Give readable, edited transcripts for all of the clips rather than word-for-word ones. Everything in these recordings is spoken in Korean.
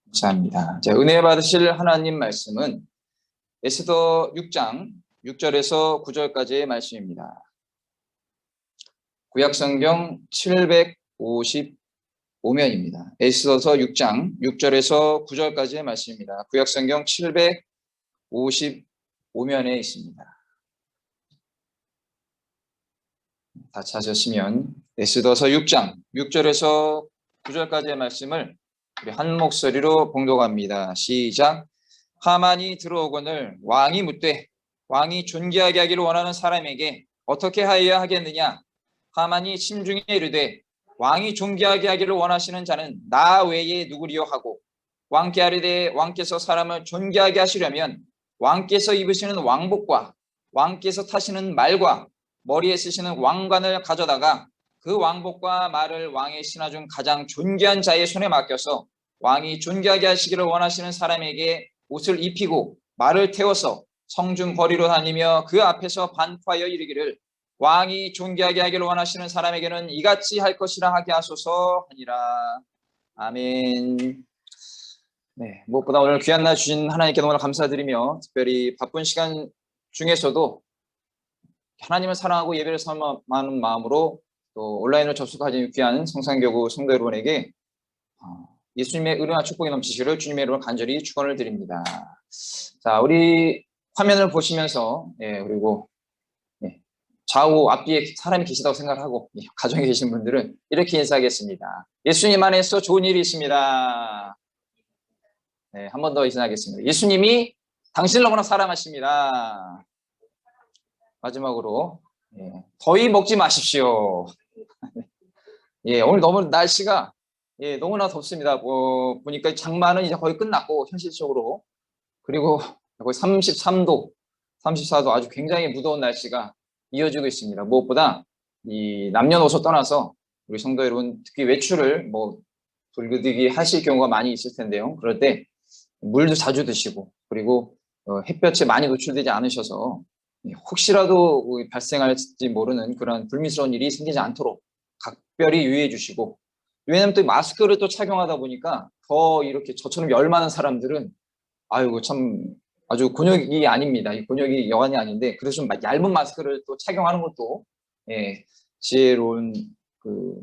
감사합니다. 자, 은혜 받으실 하나님 말씀은 에스더 6장 6절에서 9절까지의 말씀입니다. 구약성경 755면입니다. 에스더서 6장 6절에서 9절까지의 말씀입니다. 구약성경 755면에 있습니다. 다 찾으시면 에스더서 6장 6절에서 9절까지의 말씀을 우리 한 목소리로 봉독합니다. 시작. 하만이 들어오거늘 왕이 묻되 왕이 존귀하게 하기를 원하는 사람에게 어떻게 하여야 하겠느냐. 하만이 심중에 이르되 왕이 존귀하게 하기를 원하시는 자는 나 외에 누구리요 하고 왕께 아뢰되 왕께서 사람을 존귀하게 하시려면 왕께서 입으시는 왕복과 왕께서 타시는 말과 머리에 쓰시는 왕관을 가져다가 그 왕복과 말을 왕의 신하 중 가장 존귀한 자의 손에 맡겨서 왕이 존귀하게 하시기를 원하시는 사람에게 옷을 입히고 말을 태워서 성중 거리로 다니며 그 앞에서 반포하여 이르기를 왕이 존귀하게 하기를 원하시는 사람에게는 이같이 할 것이라 하게 하소서 하니라. 아멘. 네, 무엇보다 오늘 귀한 날 주신 하나님께 너무나 감사드리며 특별히 바쁜 시간 중에서도 하나님을 사랑하고 예배를 사모하는 마음으로 또 온라인으로 접속하신 귀한 성산교구 성도 여러분에게 예수님의 은혜와 축복이 넘치시기를 주님의 이름으로 간절히 축원을 드립니다. 자, 우리 화면을 보시면서 그리고 좌우 앞뒤에 사람이 계시다고 생각하고 가정에 계신 분들은 이렇게 인사하겠습니다. 예수님 안에서 좋은 일이 있습니다. 네, 한 번 더 인사하겠습니다. 예수님이 당신을 너무나 사랑하십니다. 마지막으로 더위 먹지 마십시오. 오늘 너무 날씨가 너무나 덥습니다. 보니까 장마는 이제 거의 끝났고 현실적으로 그리고 거의 33도, 34도 아주 굉장히 무더운 날씨가 이어지고 있습니다. 무엇보다 이 남녀노소 떠나서 우리 성도 여러분 특히 외출을 불구디기 하실 경우가 많이 있을 텐데요. 그럴 때 물도 자주 드시고 그리고 햇볕에 많이 노출되지 않으셔서 혹시라도 발생할지 모르는 그런 불미스러운 일이 생기지 않도록 각별히 유의해 주시고, 왜냐하면 또 마스크를 또 착용하다 보니까 더 이렇게 저처럼 열 많은 사람들은 아이고 참 아주 곤욕이 아닙니다. 이 곤욕이 여간이 아닌데 그래서 좀 얇은 마스크를 또 착용하는 것도 지혜로운 그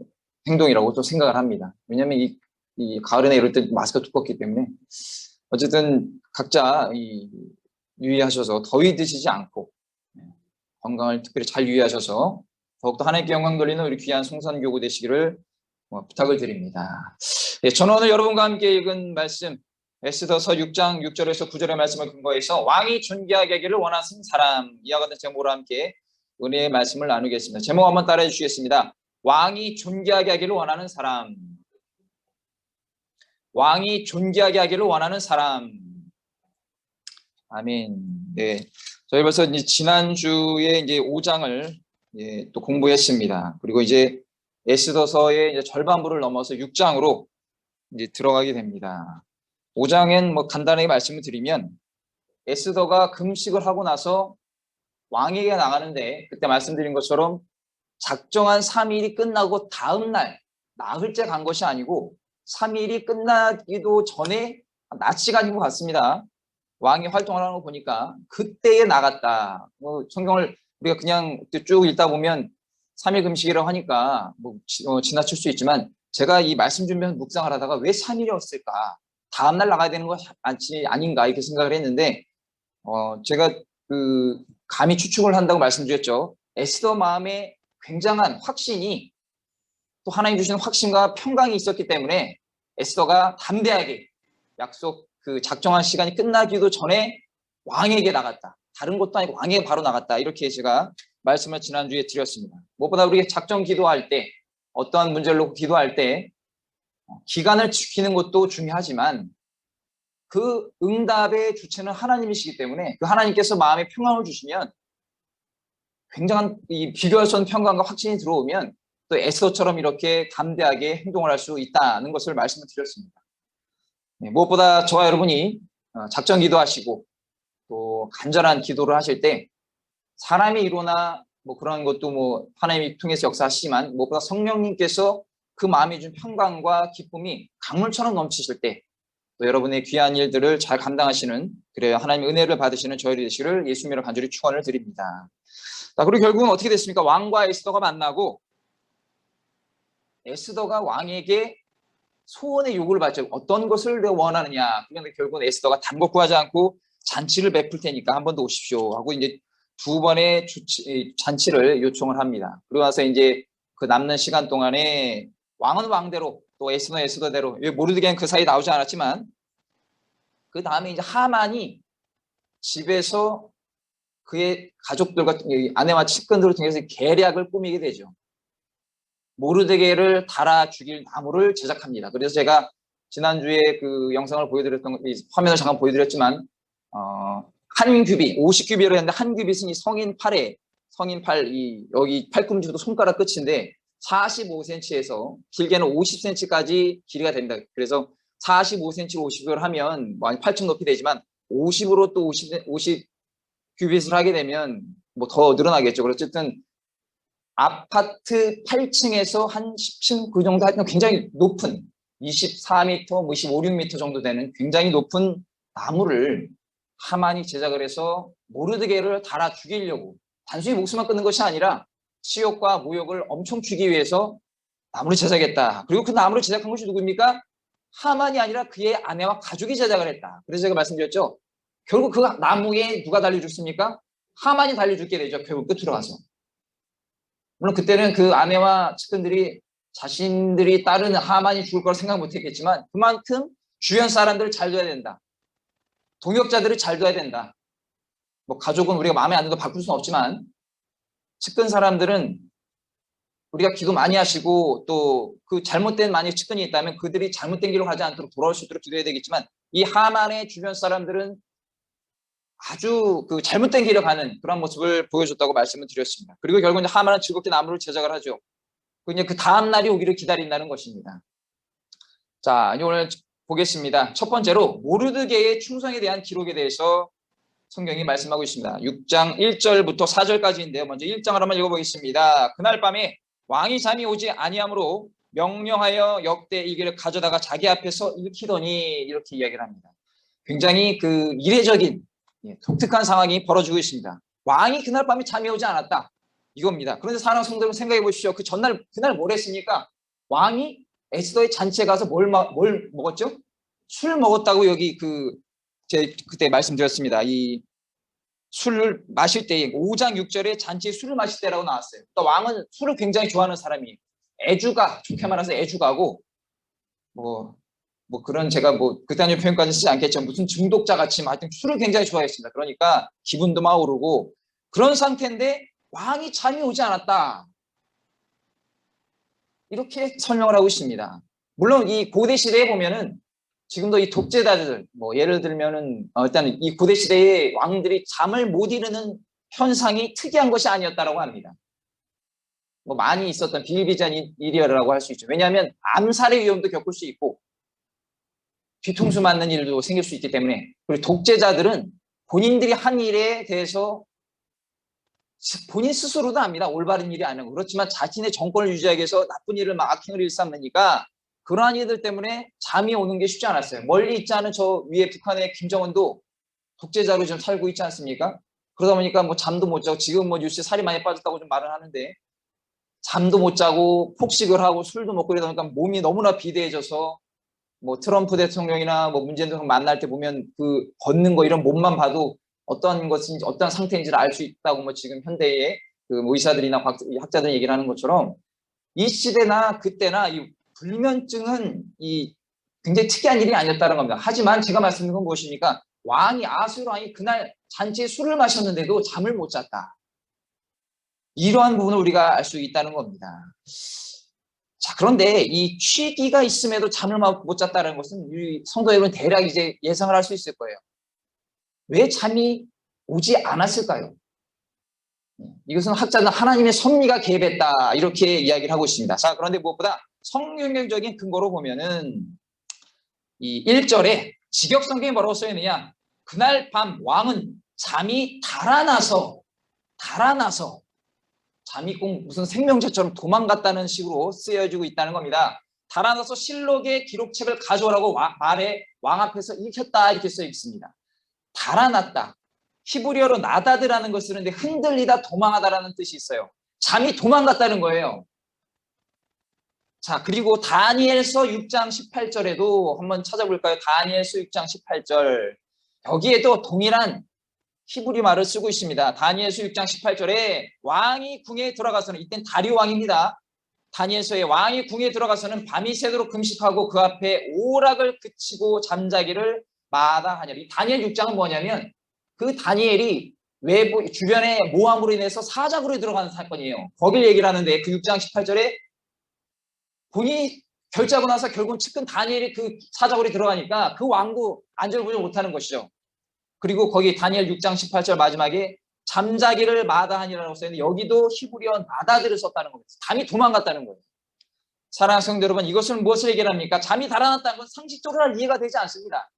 행동이라고 또 생각을 합니다. 왜냐하면 이 가을이나 이럴 때 마스크가 두껍기 때문에 어쨌든 각자 유의하셔서 더위 드시지 않고 건강을 특별히 잘 유의하셔서 더욱더 하나님께 영광 돌리는 우리 귀한 성산교구 되시기를 부탁을 드립니다. 저는 오늘 여러분과 함께 읽은 말씀 에스더서 6장 6절에서 9절의 말씀을 근거해서 왕이 존귀하게 하기를 원하는 사람 이와 같은 제목으로 함께 은혜의 말씀을 나누겠습니다. 제목 한번 따라해 주시겠습니다. 왕이 존귀하게 하기를 원하는 사람. 왕이 존귀하게 하기를 원하는 사람. 아멘. 네, 저희 벌써 지난주에 이제 5장을 또 공부했습니다. 그리고 이제 에스더서의 이제 절반부를 넘어서 6장으로 이제 들어가게 됩니다. 5장엔 간단하게 말씀을 드리면 에스더가 금식을 하고 나서 왕에게 나가는데 그때 말씀드린 것처럼 작정한 3일이 끝나고 다음 날 나흘째 간 것이 아니고 3일이 끝나기도 전에 낮 시간인 것 같습니다. 왕이 활동을 하는 거 보니까 그때에 나갔다. 성경을 우리가 그냥 쭉 읽다 보면 3일 금식이라고 하니까 지나칠 수 있지만 제가 이 말씀 준비하면서 묵상을 하다가 왜 3일이었을까? 다음날 나가야 되는 거 아닌가 이렇게 생각을 했는데 제가 감히 추측을 한다고 말씀드렸죠. 에스더 마음에 굉장한 확신이 또 하나님 주시는 확신과 평강이 있었기 때문에 에스더가 담대하게 약속 작정한 시간이 끝나기도 전에 왕에게 나갔다. 다른 것도 아니고 왕에게 바로 나갔다. 이렇게 제가 말씀을 지난주에 드렸습니다. 무엇보다 우리가 작정 기도할 때 어떠한 문제를 놓고 기도할 때 기간을 지키는 것도 중요하지만 그 응답의 주체는 하나님이시기 때문에 그 하나님께서 마음에 평안을 주시면 굉장한 비교할 수 없는 평강과 확신이 들어오면 또 에스더처럼 이렇게 담대하게 행동을 할 수 있다는 것을 말씀을 드렸습니다. 무엇보다 저와 여러분이 작정 기도하시고 또 간절한 기도를 하실 때 사람의 이로나 그런 것도 하나님이 통해서 역사하시지만 무엇보다 성령님께서 그 마음에 준 평강과 기쁨이 강물처럼 넘치실 때 또 여러분의 귀한 일들을 잘 감당하시는, 그래야 하나님의 은혜를 받으시는 저희들 되시기를 예수님으로 간절히 축원을 드립니다. 자, 그리고 결국은 어떻게 됐습니까? 왕과 에스더가 만나고 에스더가 왕에게 소원의 요구를 받죠. 어떤 것을 내가 원하느냐. 그런데 결국은 에스더가 단것 구하지 않고 잔치를 베풀 테니까 한 번 더 오십시오 하고 이제 두 번의 잔치를 요청을 합니다. 그러고 나서 이제 그 남는 시간 동안에 왕은 왕대로 또 에스더는 에스더대로, 모르드게는 그 사이 나오지 않았지만 그 다음에 이제 하만이 집에서 그의 가족들과 아내와 측근들을 통해서 계략을 꾸미게 되죠. 모르드게를 달아 죽일 나무를 제작합니다. 그래서 제가 지난주에 그 영상을 보여드렸던, 화면을 잠깐 보여드렸지만, 한 규빗, 50규빗으로 했는데 한 규빗은 이 성인 팔에, 성인 팔, 여기 팔꿈치부터 손가락 끝인데 45cm에서 길게는 50cm까지 길이가 됩니다. 그래서 45cm 50을 하면 8층 높이 되지만 50으로 또 50 규빗을 하게 되면 뭐 더 늘어나겠죠. 그래서 어쨌든 아파트 8층에서 한 10층 그 정도 하여튼 굉장히 높은 24m, 뭐 25, 6m 정도 되는 굉장히 높은 나무를 하만이 제작을 해서 모르드게를 달아 죽이려고, 단순히 목숨만 끊는 것이 아니라 치욕과 모욕을 엄청 주기 위해서 나무를 제작했다. 그리고 그 나무를 제작한 것이 누구입니까? 하만이 아니라 그의 아내와 가족이 제작을 했다. 그래서 제가 말씀드렸죠. 결국 그 나무에 누가 달려줬습니까? 하만이 달려죽게 되죠. 결국 끝으로 가서. 물론 그때는 그 아내와 측근들이 자신들이 따르는 하만이 죽을 걸 생각 못했겠지만 그만큼 주변 사람들을 잘 둬야 된다. 동역자들을 잘 둬야 된다. 뭐 가족은 우리가 마음에 안 들어도 바꿀 수는 없지만 측근 사람들은 우리가 기도 많이 하시고 또 그 잘못된 만약 측근이 있다면 그들이 잘못된 길로 가지 않도록 돌아올 수 있도록 기도해야 되겠지만 이 하만의 주변 사람들은 아주 그 잘못된 길로 가는 그런 모습을 보여줬다고 말씀을 드렸습니다. 그리고 결국 이제 하만은 즐겁게 나무를 제작을 하죠. 그냥 그 다음 날이 오기를 기다린다는 것입니다. 자, 이제 오늘 보겠습니다. 첫 번째로 모르드게의 충성에 대한 기록에 대해서 성경이 말씀하고 있습니다. 6장 1절부터 4절까지인데요. 먼저 1장을 한번 읽어보겠습니다. 그날 밤에 왕이 잠이 오지 아니하므로 명령하여 역대 일기를 가져다가 자기 앞에서 읽히더니 이렇게 이야기를 합니다. 굉장히 그 이례적인 독특한 상황이 벌어지고 있습니다. 왕이 그날 밤에 잠이 오지 않았다. 이겁니다. 그런데 사랑하는 성도 여러분 생각해 보십시오. 그날 뭘 했습니까? 왕이 에스더의 잔치에 가서 뭘 먹었죠? 술 먹었다고 여기 그때 말씀드렸습니다. 이 술을 마실 때에 5장 6절에 잔치에 술을 마실 때라고 나왔어요. 그러니까 왕은 술을 굉장히 좋아하는 사람이에요. 애주가, 좋게 말해서 애주가고 뭐 그런 제가 뭐 극단적 표현까지 쓰지 않겠지만 무슨 중독자 같이 하여튼 술을 굉장히 좋아했습니다. 그러니까 기분도 막 오르고 그런 상태인데 왕이 잠이 오지 않았다. 이렇게 설명을 하고 있습니다. 물론 이 고대 시대에 보면은 지금도 이 독재자들, 뭐 예를 들면은 일단 이 고대 시대의 왕들이 잠을 못 이루는 현상이 특이한 것이 아니었다라고 합니다. 뭐 많이 있었던 비일비재한 일이라고 할 수 있죠. 왜냐하면 암살의 위험도 겪을 수 있고 뒤통수 맞는 일도 생길 수 있기 때문에. 그리고 독재자들은 본인들이 한 일에 대해서 본인 스스로도 압니다. 올바른 일이 아니고. 그렇지만 자신의 정권을 유지하기 위해서 나쁜 일을 막 악행을 일삼으니까 그러한 일들 때문에 잠이 오는 게 쉽지 않았어요. 멀리 있지 않은 저 위에 북한의 김정은도 독재자로 좀 살고 있지 않습니까? 그러다 보니까 뭐 잠도 못 자고 지금 뭐 뉴스에 살이 많이 빠졌다고 좀 말을 하는데 잠도 못 자고 폭식을 하고 술도 먹고 그러다 보니까 몸이 너무나 비대해져서 뭐 트럼프 대통령이나 뭐 문재인 대통령 만날 때 보면 그 걷는 거 이런 몸만 봐도 어떤 것인지 어떤 상태인지를 알 수 있다고 뭐 지금 현대의 그 의사들이나 학자들이 얘기를 하는 것처럼 이 시대나 그때나 이 불면증은 이 굉장히 특이한 일이 아니었다는 겁니다. 하지만 제가 말씀드린 건 무엇입니까? 아수르 왕이 그날 잔치에 술을 마셨는데도 잠을 못 잤다. 이러한 부분을 우리가 알 수 있다는 겁니다. 자, 그런데 이 취기가 있음에도 잠을 못 잤다는 것은 우리 성도 여러분 대략 이제 예상을 할 수 있을 거예요. 왜 잠이 오지 않았을까요? 이것은 학자는 하나님의 섭리가 개입했다 이렇게 이야기를 하고 있습니다. 자, 그런데 무엇보다 성경적인 근거로 보면은 이 1절에 직역성경이 뭐라고 써 있느냐? 그날 밤 왕은 잠이 달아나서 잠이 꼭 무슨 생명체처럼 도망갔다는 식으로 쓰여지고 있다는 겁니다. 달아나서 실록의 기록책을 가져오라고 말해 왕 앞에서 읽혔다 이렇게 써 있습니다. 달아났다. 히브리어로 나다드라는 걸 쓰는데 흔들리다 도망하다라는 뜻이 있어요. 잠이 도망갔다는 거예요. 자, 그리고 다니엘서 6장 18절에도 한번 찾아볼까요? 다니엘서 6장 18절. 여기에도 동일한 히브리 말을 쓰고 있습니다. 다니엘서 6장 18절에 왕이 궁에 들어가서는, 이땐 다리오 왕입니다. 다니엘서에 왕이 궁에 들어가서는 밤이 새도록 금식하고 그 앞에 오락을 그치고 잠자기를 마다하니라. 이 다니엘 6장은 뭐냐면 그 다니엘이 외부 주변의 모함으로 인해서 사자굴에 들어가는 사건이에요. 거길 얘기를 하는데 그 6장 18절에 본인이 결제하고 나서 결국은 측근 다니엘이 그 사자굴에 들어가니까 그 왕도 안절부절 못하는 것이죠. 그리고 거기 다니엘 6장 18절 마지막에 잠자기를 마다하니라고 써있는데 여기도 히브리어 나다들을 썼다는 겁니다. 잠이 도망갔다는 거예요. 사랑하는 성도 여러분, 이것은 무엇을 얘기합니까? 잠이 달아났다는 건 상식적으로 이해가 되지 않습니다.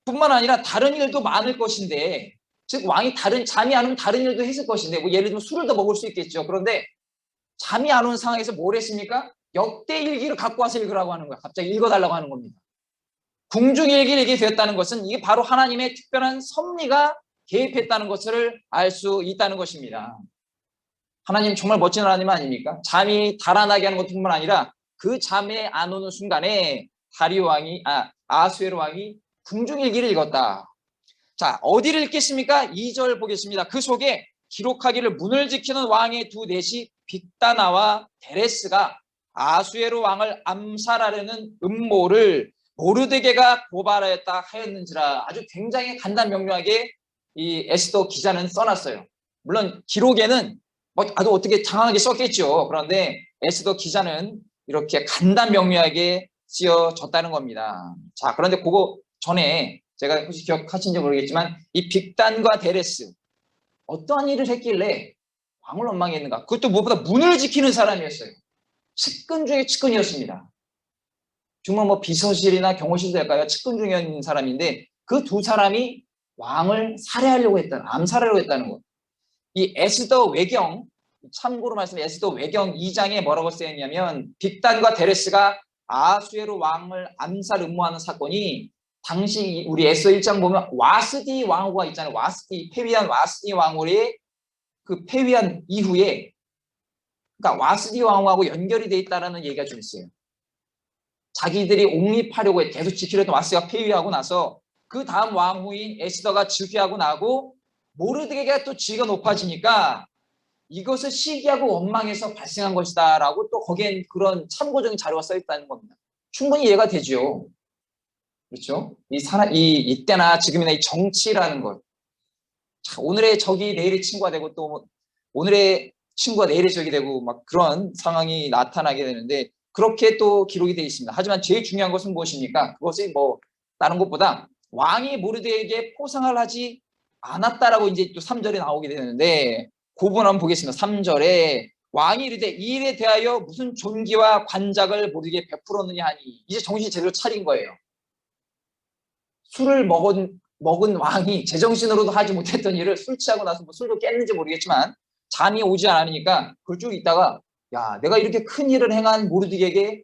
뿐만 아니라 다른 일도 많을 것인데, 즉 왕이 잠이 안 오면 다른 일도 했을 것인데, 뭐 예를 들면 술을 더 먹을 수 있겠죠. 그런데 잠이 안 오는 상황에서 뭘 했습니까? 역대 일기를 갖고 와서 읽으라고 하는 거야. 갑자기 읽어달라고 하는 겁니다. 궁중일기를 읽게 되었다는 것은 이게 바로 하나님의 특별한 섭리가 개입했다는 것을 알 수 있다는 것입니다. 하나님 정말 멋진 하나님 아닙니까? 잠이 달아나게 하는 것뿐만 아니라 그 잠에 안 오는 순간에 아수에로 왕이 궁중일기를 읽었다. 자, 어디를 읽겠습니까? 2절 보겠습니다. 그 속에 기록하기를 문을 지키는 왕의 두 넷이 빅다나와 데레스가 아수에로 왕을 암살하려는 음모를 모르드게가 고발하였다 하였는지라. 아주 굉장히 간단명료하게 이 에스더 기자는 써놨어요. 물론 기록에는 아주 어떻게 장황하게 썼겠죠. 그런데 에스더 기자는 이렇게 간단명료하게 쓰여졌다는 겁니다. 자, 그런데 그거 전에 제가 혹시 기억하시는지 모르겠지만 이 빅단과 데레스 어떠한 일을 했길래 왕을 원망했는가? 그것도 무엇보다 문을 지키는 사람이었어요. 측근 중에 측근이었습니다. 정말 뭐 비서실이나 경호실도 될까요? 측근 중에 있는 사람인데 그 두 사람이 왕을 살해하려고 암살하려고 했다는 것. 이 에스더 외경, 참고로 말씀드린 에스더 외경 2장에 뭐라고 쓰였냐면 빅단과 데레스가 아수에로 왕을 암살 음모하는 사건이 당시 우리 에스더 1장 보면 와스디 왕후가 있잖아요. 패위한 와스디 왕후의 그 패위한 이후에, 그러니까 와스디 왕후하고 연결이 돼 있다는 얘기가 좀 있어요. 자기들이 옹립하려고 계속 지키려던 와스디가 패위하고 나서 그 다음 왕후인 에스더가 즉위하고 나고 모르드게가 또 지위가 높아지니까 이것을 시기하고 원망해서 발생한 것이다 라고 또 거기엔 그런 참고적인 자료가 써 있다는 겁니다. 충분히 이해가 되죠. 그렇죠? 이때나 지금이나 이 정치라는 것. 자, 오늘의 적이 내일의 친구가 되고 또 오늘의 친구가 내일의 적이 되고 막 그런 상황이 나타나게 되는데 그렇게 또 기록이 되어 있습니다. 하지만 제일 중요한 것은 무엇입니까? 그것이 뭐 다른 것보다 왕이 모르드게에게 포상을 하지 않았다라고 이제 또 3절에 나오게 되는데 그 부분 한번 보겠습니다. 3절에 왕이 이르되 이 일에 대하여 무슨 존귀와 관작을 모르게 베풀었느냐 하니 이제 정신이 제대로 차린 거예요. 술을 먹은 왕이 제정신으로도 하지 못했던 일을 술 취하고 나서 뭐 술도 깼는지 모르겠지만 잠이 오지 않으니까 그걸 쭉 있다가 야, 내가 이렇게 큰 일을 행한 모르드게에게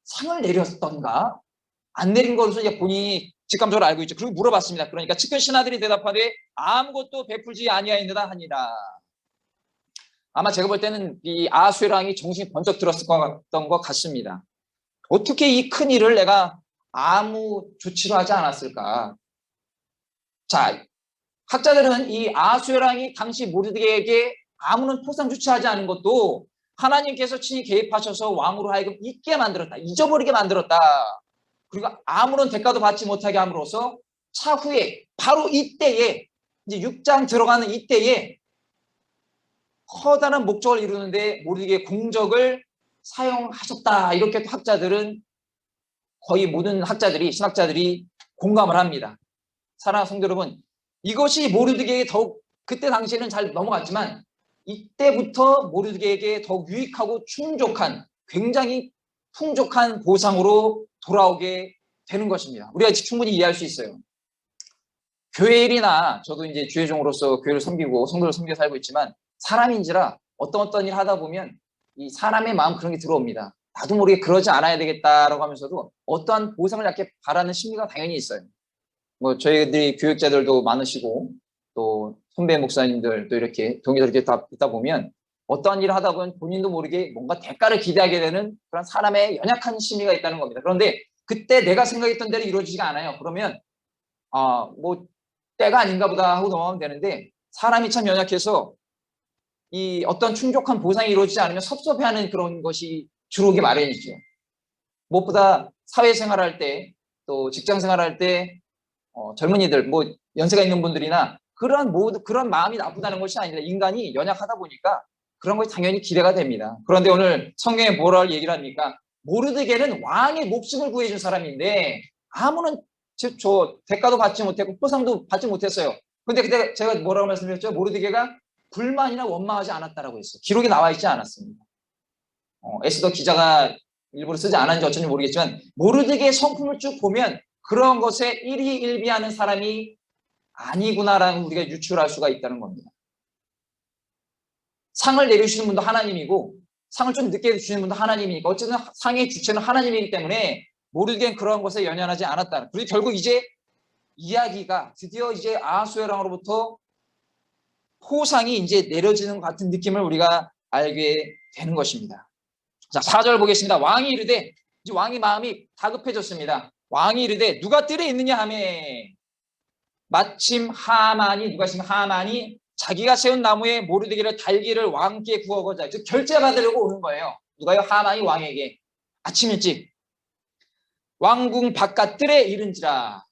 상을 내렸던가? 안 내린 것으로 이제 본인이 직감적으로 알고 있죠. 그리고 물어봤습니다. 그러니까 측근 신하들이 대답하되 아무것도 베풀지 아니하였느라 하니라. 아마 제가 볼 때는 이 아수에로 왕이 정신이 번쩍 들었을 것 같습니다. 어떻게 이 큰 일을 내가 아무 조치로 하지 않았을까? 자, 학자들은 이 아수에로 왕이 당시 모르드게에게 아무런 포상 조치하지 않은 것도 하나님께서 친히 개입하셔서 왕으로 하여금 잊게 만들었다. 잊어버리게 만들었다. 그리고 아무런 대가도 받지 못하게 함으로써 차후에 바로 이때에 이제 6장 들어가는 이때에 커다란 목적을 이루는데 모르드게의 공적을 사용하셨다. 이렇게 학자들은 거의 모든 신학자들이 공감을 합니다. 사랑하는 성도 여러분, 이것이 모르드게에게 더욱 그때 당시에는 잘 넘어갔지만 이때부터 모르드게에게 더욱 유익하고 굉장히 풍족한 보상으로 돌아오게 되는 것입니다. 우리가 충분히 이해할 수 있어요. 교회 일이나 저도 이제 주회종으로서 교회를 섬기고 성도를 섬겨 살고 있지만 사람인지라 어떤 일 하다 보면 이 사람의 마음 그런 게 들어옵니다. 나도 모르게 그러지 않아야 되겠다라고 하면서도 어떠한 보상을 이렇게 바라는 심리가 당연히 있어요. 뭐 저희들이 교육자들도 많으시고 또 선배 목사님들 또 이렇게 동기들 이렇게 다 있다 보면 어떠한 일을 하다 보면 본인도 모르게 뭔가 대가를 기대하게 되는 그런 사람의 연약한 심리가 있다는 겁니다. 그런데 그때 내가 생각했던 대로 이루어지지가 않아요. 그러면 뭐 때가 아닌가 보다 하고 넘어가면 되는데 사람이 참 연약해서 이 어떤 충족한 보상이 이루어지지 않으면 섭섭해하는 그런 것이 주로 오기 마련이죠. 무엇보다 사회생활할 때 또 직장생활할 때 젊은이들 뭐 연세가 있는 분들이나 그런 마음이 나쁘다는 것이 아니라 인간이 연약하다 보니까 그런 것이 당연히 기대가 됩니다. 그런데 오늘 성경에 뭐라고 얘기를 합니까? 모르드게는 왕의 목숨을 구해준 사람인데 아무런 저 대가도 받지 못했고 포상도 받지 못했어요. 근데 그때 제가 뭐라고 말씀드렸죠? 모르드게가 불만이나 원망하지 않았다라고 했어요. 기록이 나와 있지 않았습니다. 에스더 기자가 일부러 쓰지 않았는지 어쩐지 모르겠지만 모르드게의 성품을 쭉 보면 그런 것에 일희일비하는 사람이 아니구나라는 우리가 유추할 수가 있다는 겁니다. 상을 내려주시는 분도 하나님이고 상을 좀 늦게 주시는 분도 하나님이니까 어쨌든 상의 주체는 하나님이기 때문에 모르드게는 그런 것에 연연하지 않았다. 그리고 결국 이제 이야기가 드디어 이제 아하수에로 왕으로부터 포상이 이제 내려지는 것 같은 느낌을 우리가 알게 되는 것입니다. 자, 4절 보겠습니다. 왕이 이르되, 이제 왕의 마음이 다급해졌습니다. 왕이 이르되 누가 뜰에 있느냐 하며 마침 하만이 누가 있으면 하만이 자기가 세운 나무에 모르드게를 달기를 왕께 구하고자 즉 결제받으려고 오는 거예요. 누가요? 하만이 왕에게 아침 일찍 왕궁 바깥 뜰에 이른지라.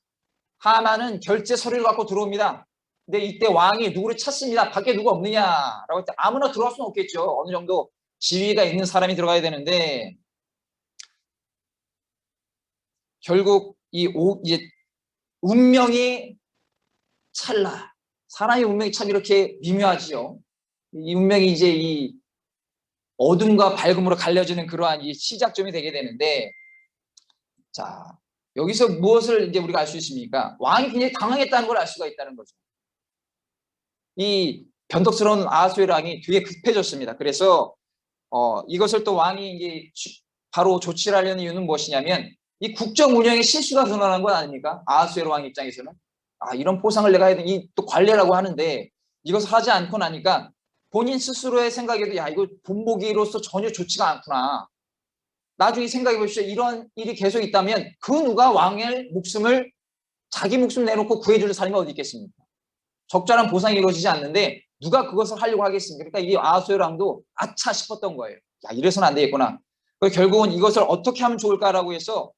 하만은 결제 서류를 갖고 들어옵니다. 근데 이때 왕이 누구를 찾습니다. 밖에 누가 없느냐라고 했을 때 아무나 들어갈 수는 없겠죠. 어느 정도 지위가 있는 사람이 들어가야 되는데 결국 이제 운명이 찰나. 사람의 운명이 참 이렇게 미묘하지요. 이 운명이 이제 이 어둠과 밝음으로 갈려지는 그러한 이 시작점이 되게 되는데, 자, 여기서 무엇을 이제 우리가 알 수 있습니까? 왕이 굉장히 당황했다는 걸 알 수가 있다는 거죠. 이 변덕스러운 아하수에로 왕이 되게 급해졌습니다. 그래서 이것을 또 왕이 이제 바로 조치를 하려는 이유는 무엇이냐면 이 국정 운영에 실수가 드러나는 건 아닙니까? 아하수에로 왕 입장에서는 이런 포상을 내가 해야 되니 또 관례라고 하는데 이것을 하지 않고 나니까 본인 스스로의 생각에도 이거 본보기로서 전혀 좋지가 않구나. 나중에 생각해 보십시오. 이런 일이 계속 있다면 그 누가 왕의 목숨을 자기 목숨 내놓고 구해줄 사람이 어디 있겠습니까? 적절한 보상이 이루어지지 않는데 누가 그것을 하려고 하겠습니까? 그러니까 이 아하수에로 왕도 아차 싶었던 거예요. 이래서는 안 되겠구나. 결국은 이것을 어떻게 하면 좋을까라고 해서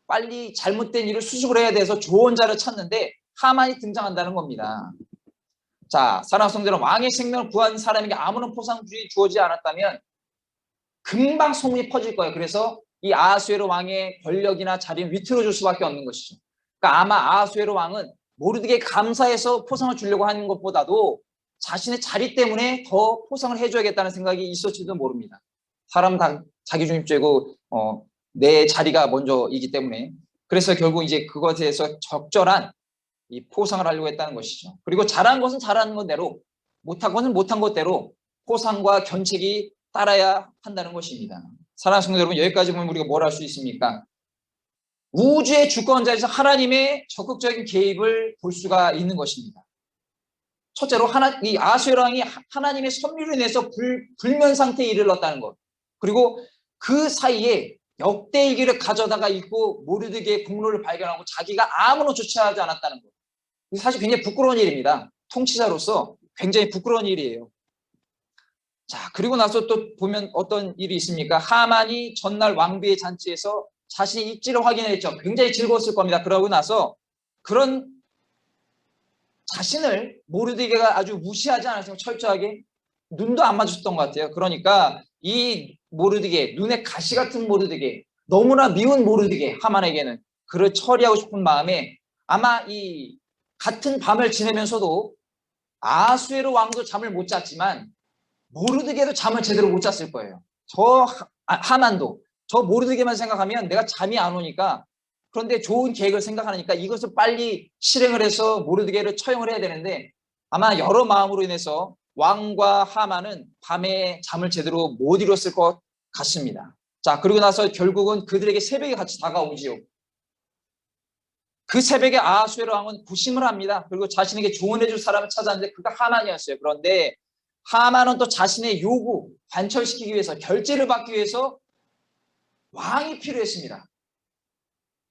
빨리 잘못된 일을 수습을 해야 돼서 조언자를 찾는데 하만이 등장한다는 겁니다. 자, 사랑하는 성도 여러분, 왕의 생명을 구한 사람에게 아무런 포상주의 주어지지 않았다면 금방 소문이 퍼질 거예요. 그래서 이 아하수에로 왕의 권력이나 자리는 위태로워질 수밖에 없는 것이죠. 그러니까 아마 아하수에로 왕은 모르드게 감사해서 포상을 주려고 하는 것보다도 자신의 자리 때문에 더 포상을 해줘야겠다는 생각이 있었지도 모릅니다. 사람 다 자기중립적이고 내 자리가 먼저이기 때문에. 그래서 결국 이제 그것에 대해서 적절한 이 포상을 하려고 했다는 것이죠. 그리고 잘한 것은 잘한 것대로, 못한 것은 못한 것대로 포상과 견책이 따라야 한다는 것입니다. 사랑하는 성도 여러분, 여기까지 보면 우리가 뭘 할 수 있습니까? 우주의 주권자에서 하나님의 적극적인 개입을 볼 수가 있는 것입니다. 첫째로 이 아하수에로 왕이 하나님의 섭리로 인해서 불면 상태에 이르렀다는 것. 그리고 그 사이에 역대일기를 가져다가 읽고 모르드게의 공로를 발견하고 자기가 아무런 조치하지 않았다는 것. 사실 굉장히 부끄러운 일입니다. 통치자로서 굉장히 부끄러운 일이에요. 자, 그리고 나서 또 보면 어떤 일이 있습니까? 하만이 전날 왕비의 잔치에서 자신의 입지를 확인했죠. 굉장히 즐거웠을 겁니다. 그러고 나서 그런 자신을 모르드게가 아주 무시하지 않았어요. 철저하게 눈도 안 마주쳤던 것 같아요. 그러니까 이 모르드게, 눈에 가시 같은 모르드게, 너무나 미운 모르드게, 하만에게는 그를 처리하고 싶은 마음에 아마 이 같은 밤을 지내면서도 아하수에로 왕도 잠을 못 잤지만 모르드게도 잠을 제대로 못 잤을 거예요. 저 하만도 저 모르드게만 생각하면 내가 잠이 안 오니까, 그런데 좋은 계획을 생각하니까 이것을 빨리 실행을 해서 모르드게를 처형을 해야 되는데 아마 여러 마음으로 인해서 왕과 하만은 밤에 잠을 제대로 못 이뤘을 것 같습니다. 자, 그리고 나서 결국은 그들에게 새벽이 같이 다가오지요. 그 새벽에 아하수에로 왕은 부심을 합니다. 그리고 자신에게 조언해 줄 사람을 찾았는데 그가 하만이었어요. 그런데 하만은 또 자신의 요구 관철시키기 위해서, 결제를 받기 위해서 왕이 필요했습니다.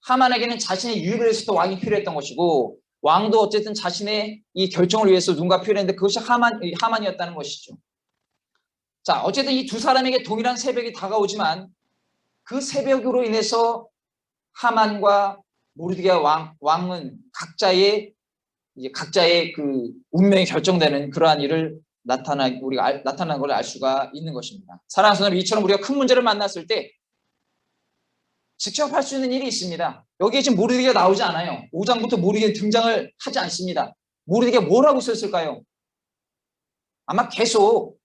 하만에게는 자신의 유익을 위해서 또 왕이 필요했던 것이고, 왕도 어쨌든 자신의 이 결정을 위해서 누군가 필요했는데 그것이 하만이었다는 것이죠. 자, 어쨌든 이 두 사람에게 동일한 새벽이 다가오지만 그 새벽으로 인해서 하만과 모르드게 왕은 각자의 그 운명이 결정되는 그러한 일을 우리가 나타나는 걸 알 수가 있는 것입니다. 사랑하는 성도님, 이처럼 우리가 큰 문제를 만났을 때 직접 할 수 있는 일이 있습니다. 여기에 지금 모르드게가 나오지 않아요. 5장부터 모르드게 등장을 하지 않습니다. 모르드게가 뭘 하고 있었을까요? 아마 계속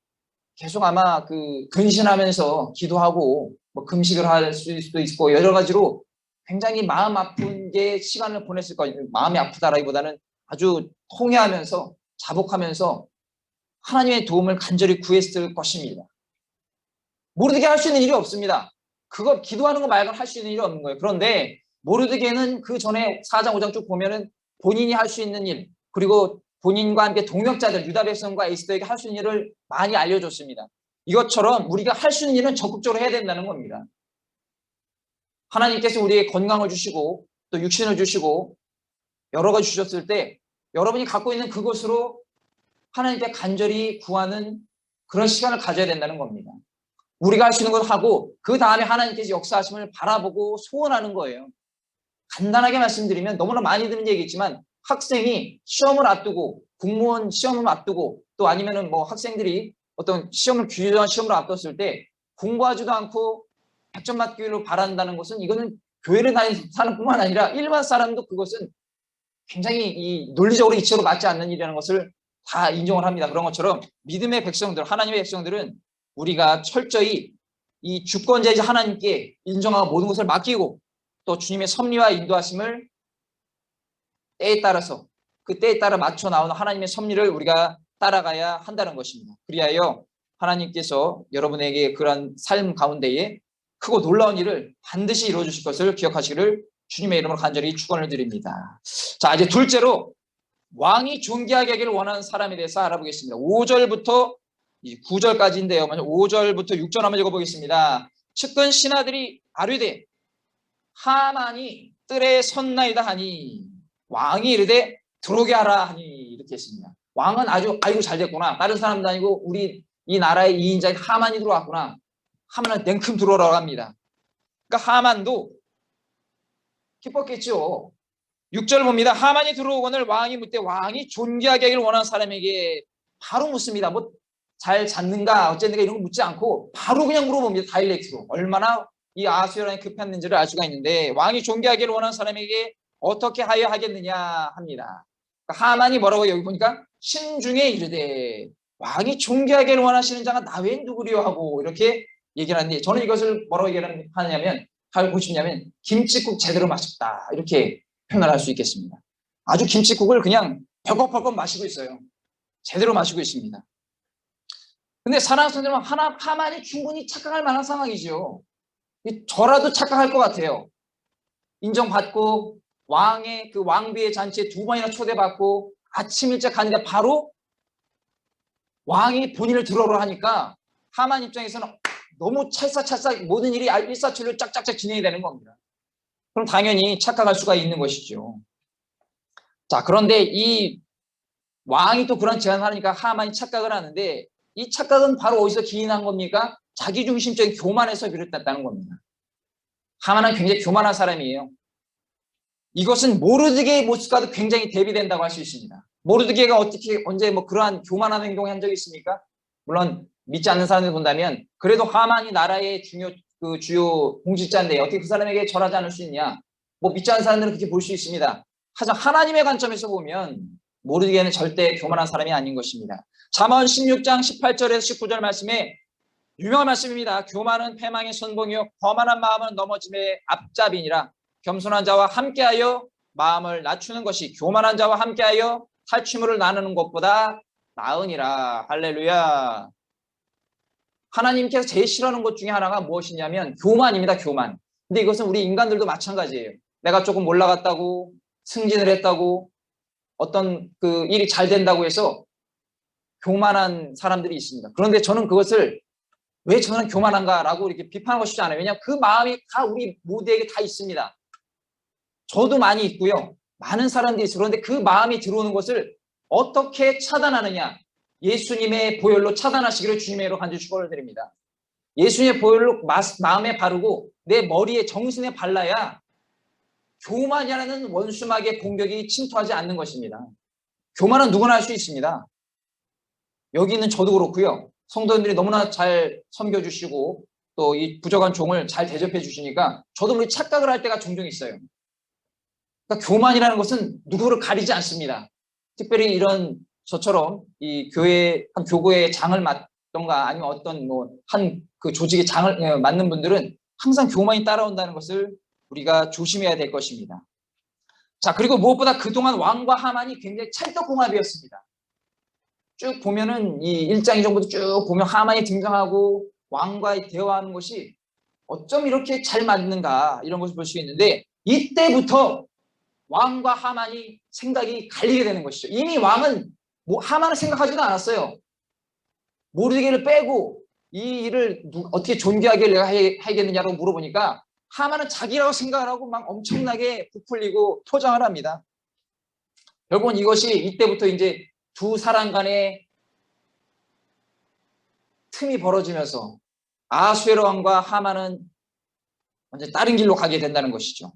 아마 그 근신하면서 기도하고 뭐 금식을 할 수도 있고 여러 가지로 굉장히 마음 아픈 게 시간을 보냈을 거예요. 마음이 아프다라기보다는 아주 통회하면서 자복하면서 하나님의 도움을 간절히 구했을 것입니다. 모르드게 할 수 있는 일이 없습니다. 그거 기도하는 거 말고는 할 수 있는 일이 없는 거예요. 그런데 모르드게는 그 전에 4장 5장 쭉 보면은 본인이 할 수 있는 일, 그리고 본인과 함께 동역자들 유다 백성과 에스더에게 할 수 있는 일을 많이 알려줬습니다. 이것처럼 우리가 할 수 있는 일은 적극적으로 해야 된다는 겁니다. 하나님께서 우리에게 건강을 주시고 또 육신을 주시고 여러 가지 주셨을 때 여러분이 갖고 있는 그것으로 하나님께 간절히 구하는 그런 시간을 가져야 된다는 겁니다. 우리가 할 수 있는 걸 하고 그 다음에 하나님께서 역사하심을 바라보고 소원하는 거예요. 간단하게 말씀드리면 너무나 많이 듣는 얘기겠지만 학생이 시험을 앞두고 공무원 시험을 앞두고 또 아니면은 뭐 학생들이 어떤 귀중한 시험을 앞뒀을 때 공부하지도 않고 100점 맞기를 바란다는 것은 이거는 교회를 다니는 사람뿐만 아니라 일반 사람도 그것은 굉장히 이 논리적으로 이치로 맞지 않는 일이라는 것을 다 인정을 합니다. 그런 것처럼 믿음의 백성들, 하나님의 백성들은 우리가 철저히 이 주권자이자 하나님께 인정하고 모든 것을 맡기고 또 주님의 섭리와 인도하심을 때에 따라서 그 때에 따라 맞춰 나오는 하나님의 섭리를 우리가 따라가야 한다는 것입니다. 그리하여 하나님께서 여러분에게 그러한 삶 가운데에 크고 놀라운 일을 반드시 이루어 주실 것을 기억하시기를 주님의 이름으로 간절히 축원을 드립니다. 자, 이제 둘째로 왕이 존귀하게 하기를 원하는 사람에 대해서 알아보겠습니다. 5절부터 9절까지인데요. 먼저 5절부터 6절 한번 읽어보겠습니다. 측근 신하들이 아뢰되 하만이 뜰에 섰나이다 하니 왕이 이르되 들어오게 하라 하니 이렇게 했습니다. 왕은 아이고 잘 됐구나. 다른 사람도 아니고 우리 이 나라의 2인자인 하만이 들어왔구나. 하만은 냉큼 들어오라고 합니다. 그러니까 하만도 기뻤겠죠. 6절 봅니다. 하만이 들어오거늘 왕이 묻되 왕이 존귀하게 하기를 원하는 사람에게 바로 묻습니다. 뭐 잘 잤는가 어쨌는가 이런 거 묻지 않고 바로 그냥 물어봅니다. 다일렉트로. 얼마나 이 아하수에로는 급했는지를 알 수가 있는데 왕이 존귀하기를 원하는 사람에게 어떻게 하여 하겠느냐 합니다. 그러니까 하만이 뭐라고 여기 보니까 신중에 이르되 왕이 존귀하기를 원하시는 자가 나 외엔 누구리요 하고 이렇게 얘기를 하는데 저는 이것을 뭐라고 하냐면 하고 싶냐면 김칫국 제대로 마셨다 이렇게 표현을 할 수 있겠습니다. 아주 김칫국을 그냥 벌컥벌컥 마시고 있어요. 제대로 마시고 있습니다. 근데 사랑하는 성도님은 하만이 충분히 착각할 만한 상황이죠. 저라도 착각할 것 같아요. 인정받고 왕의 그 왕비의 잔치에 2번이나 초대받고 아침 일찍 가는데 바로 왕이 본인을 들어오라 하니까 하만 입장에서는 너무 찰싹찰싹 모든 일이 일사천리로 짝짝짝 진행이 되는 겁니다. 그럼 당연히 착각할 수가 있는 것이죠. 자, 그런데 이 왕이 또 그런 제안을 하니까 하만이 착각을 하는데 이 착각은 바로 어디서 기인한 겁니까? 자기중심적인 교만에서 비롯됐다는 겁니다. 하만은 굉장히 교만한 사람이에요. 이것은 모르드게의 모습과도 굉장히 대비된다고 할 수 있습니다. 모르드게가 언제 뭐 그러한 교만한 행동을 한 적이 있습니까? 물론 믿지 않는 사람들 본다면 그래도 하만이 나라의 주요 공직자인데 어떻게 그 사람에게 절하지 않을 수 있냐? 뭐 믿지 않는 사람들은 그렇게 볼 수 있습니다. 하지만 하나님의 관점에서 보면 모르드게는 절대 교만한 사람이 아닌 것입니다. 잠언 16장 18절에서 19절 말씀에 유명한 말씀입니다. 교만은 패망의 선봉이요 거만한 마음은 넘어짐의 앞잡이니라. 겸손한 자와 함께하여 마음을 낮추는 것이 교만한 자와 함께하여 탈취물을 나누는 것보다 나으니라. 할렐루야. 하나님께서 제일 싫어하는 것 중에 하나가 무엇이냐면 교만입니다. 교만. 근데 이것은 우리 인간들도 마찬가지예요. 내가 조금 올라갔다고, 승진을 했다고, 어떤 그 일이 잘 된다고 해서 교만한 사람들이 있습니다. 그런데 저는 그것을 왜 저는 교만한가라고 이렇게 비판하고 싶지 않아요. 왜냐하면 그 마음이 다 우리 모두에게 다 있습니다. 저도 많이 있고요. 많은 사람들이 있어요. 그런데 그 마음이 들어오는 것을 어떻게 차단하느냐. 예수님의 보혈로 차단하시기를 주님의 이름으로 간절히 축원을 드립니다. 예수님의 보혈로 마음에 바르고 내 머리에 정신에 발라야 교만이라는 원수막의 공격이 침투하지 않는 것입니다. 교만은 누구나 할 수 있습니다. 여기 있는 저도 그렇고요. 성도님들이 너무나 잘 섬겨주시고 또 이 부족한 종을 잘 대접해 주시니까 저도 모르게 착각을 할 때가 종종 있어요. 그러니까 교만이라는 것은 누구를 가리지 않습니다. 특별히 이런 저처럼 이 교회 한 교구의 장을 맡던가 아니면 어떤 뭐 한 그 조직의 장을 맡는 분들은 항상 교만이 따라온다는 것을 우리가 조심해야 될 것입니다. 자, 그리고 무엇보다 그동안 왕과 하만이 굉장히 찰떡궁합이었습니다. 쭉 보면은 이 1장 2장부터 쭉 보면 하만이 등장하고 왕과 대화하는 것이 어쩜 이렇게 잘 맞는가 이런 것을 볼 수 있는데 이때부터 왕과 하만이 생각이 갈리게 되는 것이죠. 이미 왕은 하만을 생각하지도 않았어요. 모르드게를 빼고 이 일을 어떻게 존귀하게 내가 해야겠느냐고 물어보니까 하만은 자기라고 생각을 하고 막 엄청나게 부풀리고 포장을 합니다. 결국은 이것이 이때부터 이제 두 사람 간의 틈이 벌어지면서 아수에로 왕과 하만은 완전 다른 길로 가게 된다는 것이죠.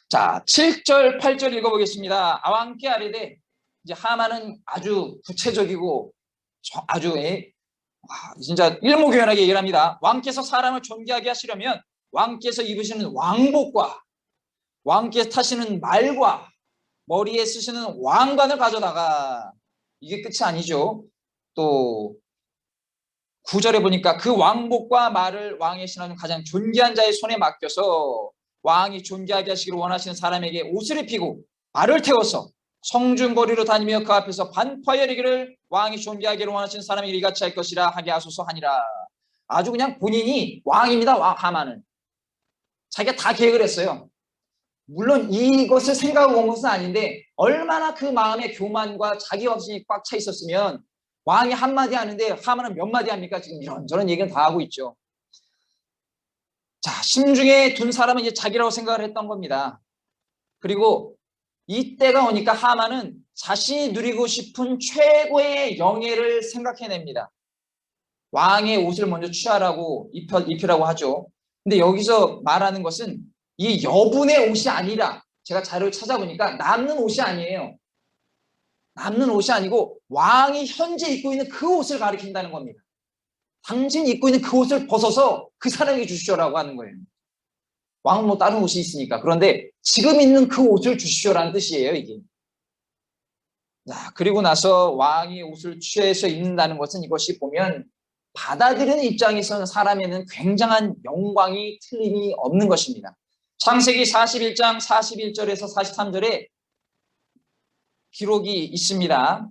자, 7절, 8절 읽어보겠습니다. 왕께 아뢰되 이제 하만은 아주 구체적이고 아주 진짜 일목요연하게 얘기를 합니다. 왕께서 사람을 존귀하게 하시려면 왕께서 입으시는 왕복과 왕께서 타시는 말과 머리에 쓰시는 왕관을 가져다가 이게 끝이 아니죠. 또 9절에 보니까 그 왕복과 말을 왕의 신하는 가장 존귀한 자의 손에 맡겨서 왕이 존귀하게 하시기를 원하시는 사람에게 옷을 입히고 말을 태워서 성중거리로 다니며 그 앞에서 반파에 이르기를 왕이 존귀하기를 원하시는 사람에게 이같이 할 것이라 하게 하소서 하니라. 아주 그냥 본인이 왕입니다. 하만은 자기가 다 계획을 했어요. 물론 이것을 생각하고 온 것은 아닌데 얼마나 그 마음에 교만과 자기 확신이 꽉 차 있었으면 왕이 한마디 하는데 하만은 몇 마디 합니까? 지금 이런저런 얘기는 다 하고 있죠. 자, 심중에 둔 사람은 이제 자기라고 생각을 했던 겁니다. 그리고 이때가 오니까 하만은 자신이 누리고 싶은 최고의 영예를 생각해냅니다. 왕의 옷을 먼저 취하라고 입히라고 하죠. 근데 여기서 말하는 것은 이 여분의 옷이 아니라 제가 자료를 찾아보니까 남는 옷이 아니에요. 남는 옷이 아니고 왕이 현재 입고 있는 그 옷을 가리킨다는 겁니다. 당신이 입고 있는 그 옷을 벗어서 그 사람에게 주시오라고 하는 거예요. 왕은 뭐 다른 옷이 있으니까. 그런데 지금 있는 그 옷을 주시오라는 뜻이에요, 이게. 자, 그리고 나서 왕이 옷을 취해서 입는다는 것은 이것이 보면 받아들이는 입장에서는 사람에는 굉장한 영광이 틀림이 없는 것입니다. 창세기 41장 41절에서 43절에 기록이 있습니다.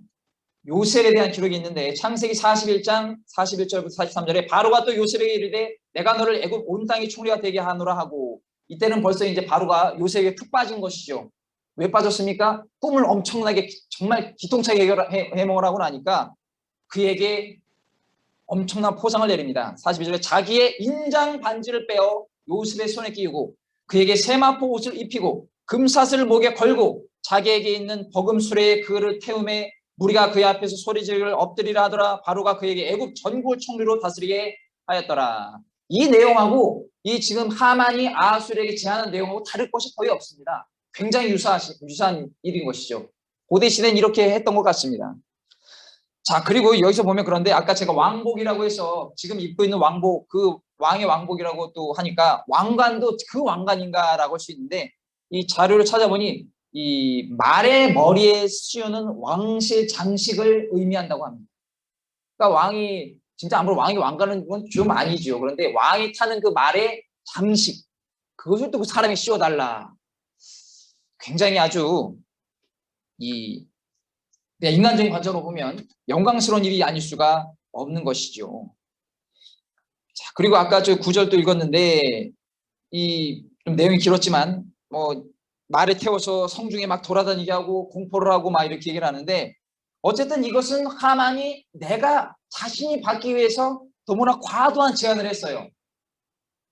요셉에 대한 기록이 있는데 창세기 41장 41절부터 43절에 바로가 또 요셉에게 이르되 내가 너를 애굽 온 땅의 총리가 되게 하노라 하고 이때는 벌써 이제 바로가 요셉에 푹 빠진 것이죠. 왜 빠졌습니까? 꿈을 엄청나게 정말 기통차게 해몽을 하고 나니까 그에게 엄청난 포상을 내립니다. 42절에 자기의 인장 반지를 빼어 요셉의 손에 끼우고 그에게 세마포 옷을 입히고 금사슬을 목에 걸고 자기에게 있는 버금수레에 그를 태움에 무리가 그의 앞에서 소리지르기를 엎드리라 하더라. 바로가 그에게 애굽 전국을 총리로 다스리게 하였더라. 이 내용하고 이 지금 하만이 아하수에게 제안한 내용하고 다를 것이 거의 없습니다. 굉장히 유사한 일인 것이죠. 고대 시대는 이렇게 했던 것 같습니다. 자, 그리고 여기서 보면 그런데 아까 제가 왕복이라고 해서 지금 입고 있는 왕복, 그 왕의 왕복이라고 또 하니까 왕관도 그 왕관인가라고 할 수 있는데 이 자료를 찾아보니 이 말의 머리에 씌우는 왕실 장식을 의미한다고 합니다. 그러니까 왕이 진짜 아무런 왕이 왕관은 건 좀 아니죠. 그런데 왕이 타는 그 말의 장식 그것을 또 그 사람이 씌워달라. 굉장히 아주 인간적인 관점으로 보면 영광스러운 일이 아닐 수가 없는 것이죠. 그리고 아까 저 9절도 읽었는데 이 좀 내용이 길었지만 뭐 말에 태워서 성중에 막 돌아다니게 하고 공포를 하고 막 이렇게 얘기를 하는데 어쨌든 이것은 하만이 내가 자신이 받기 위해서 너무나 과도한 제안을 했어요.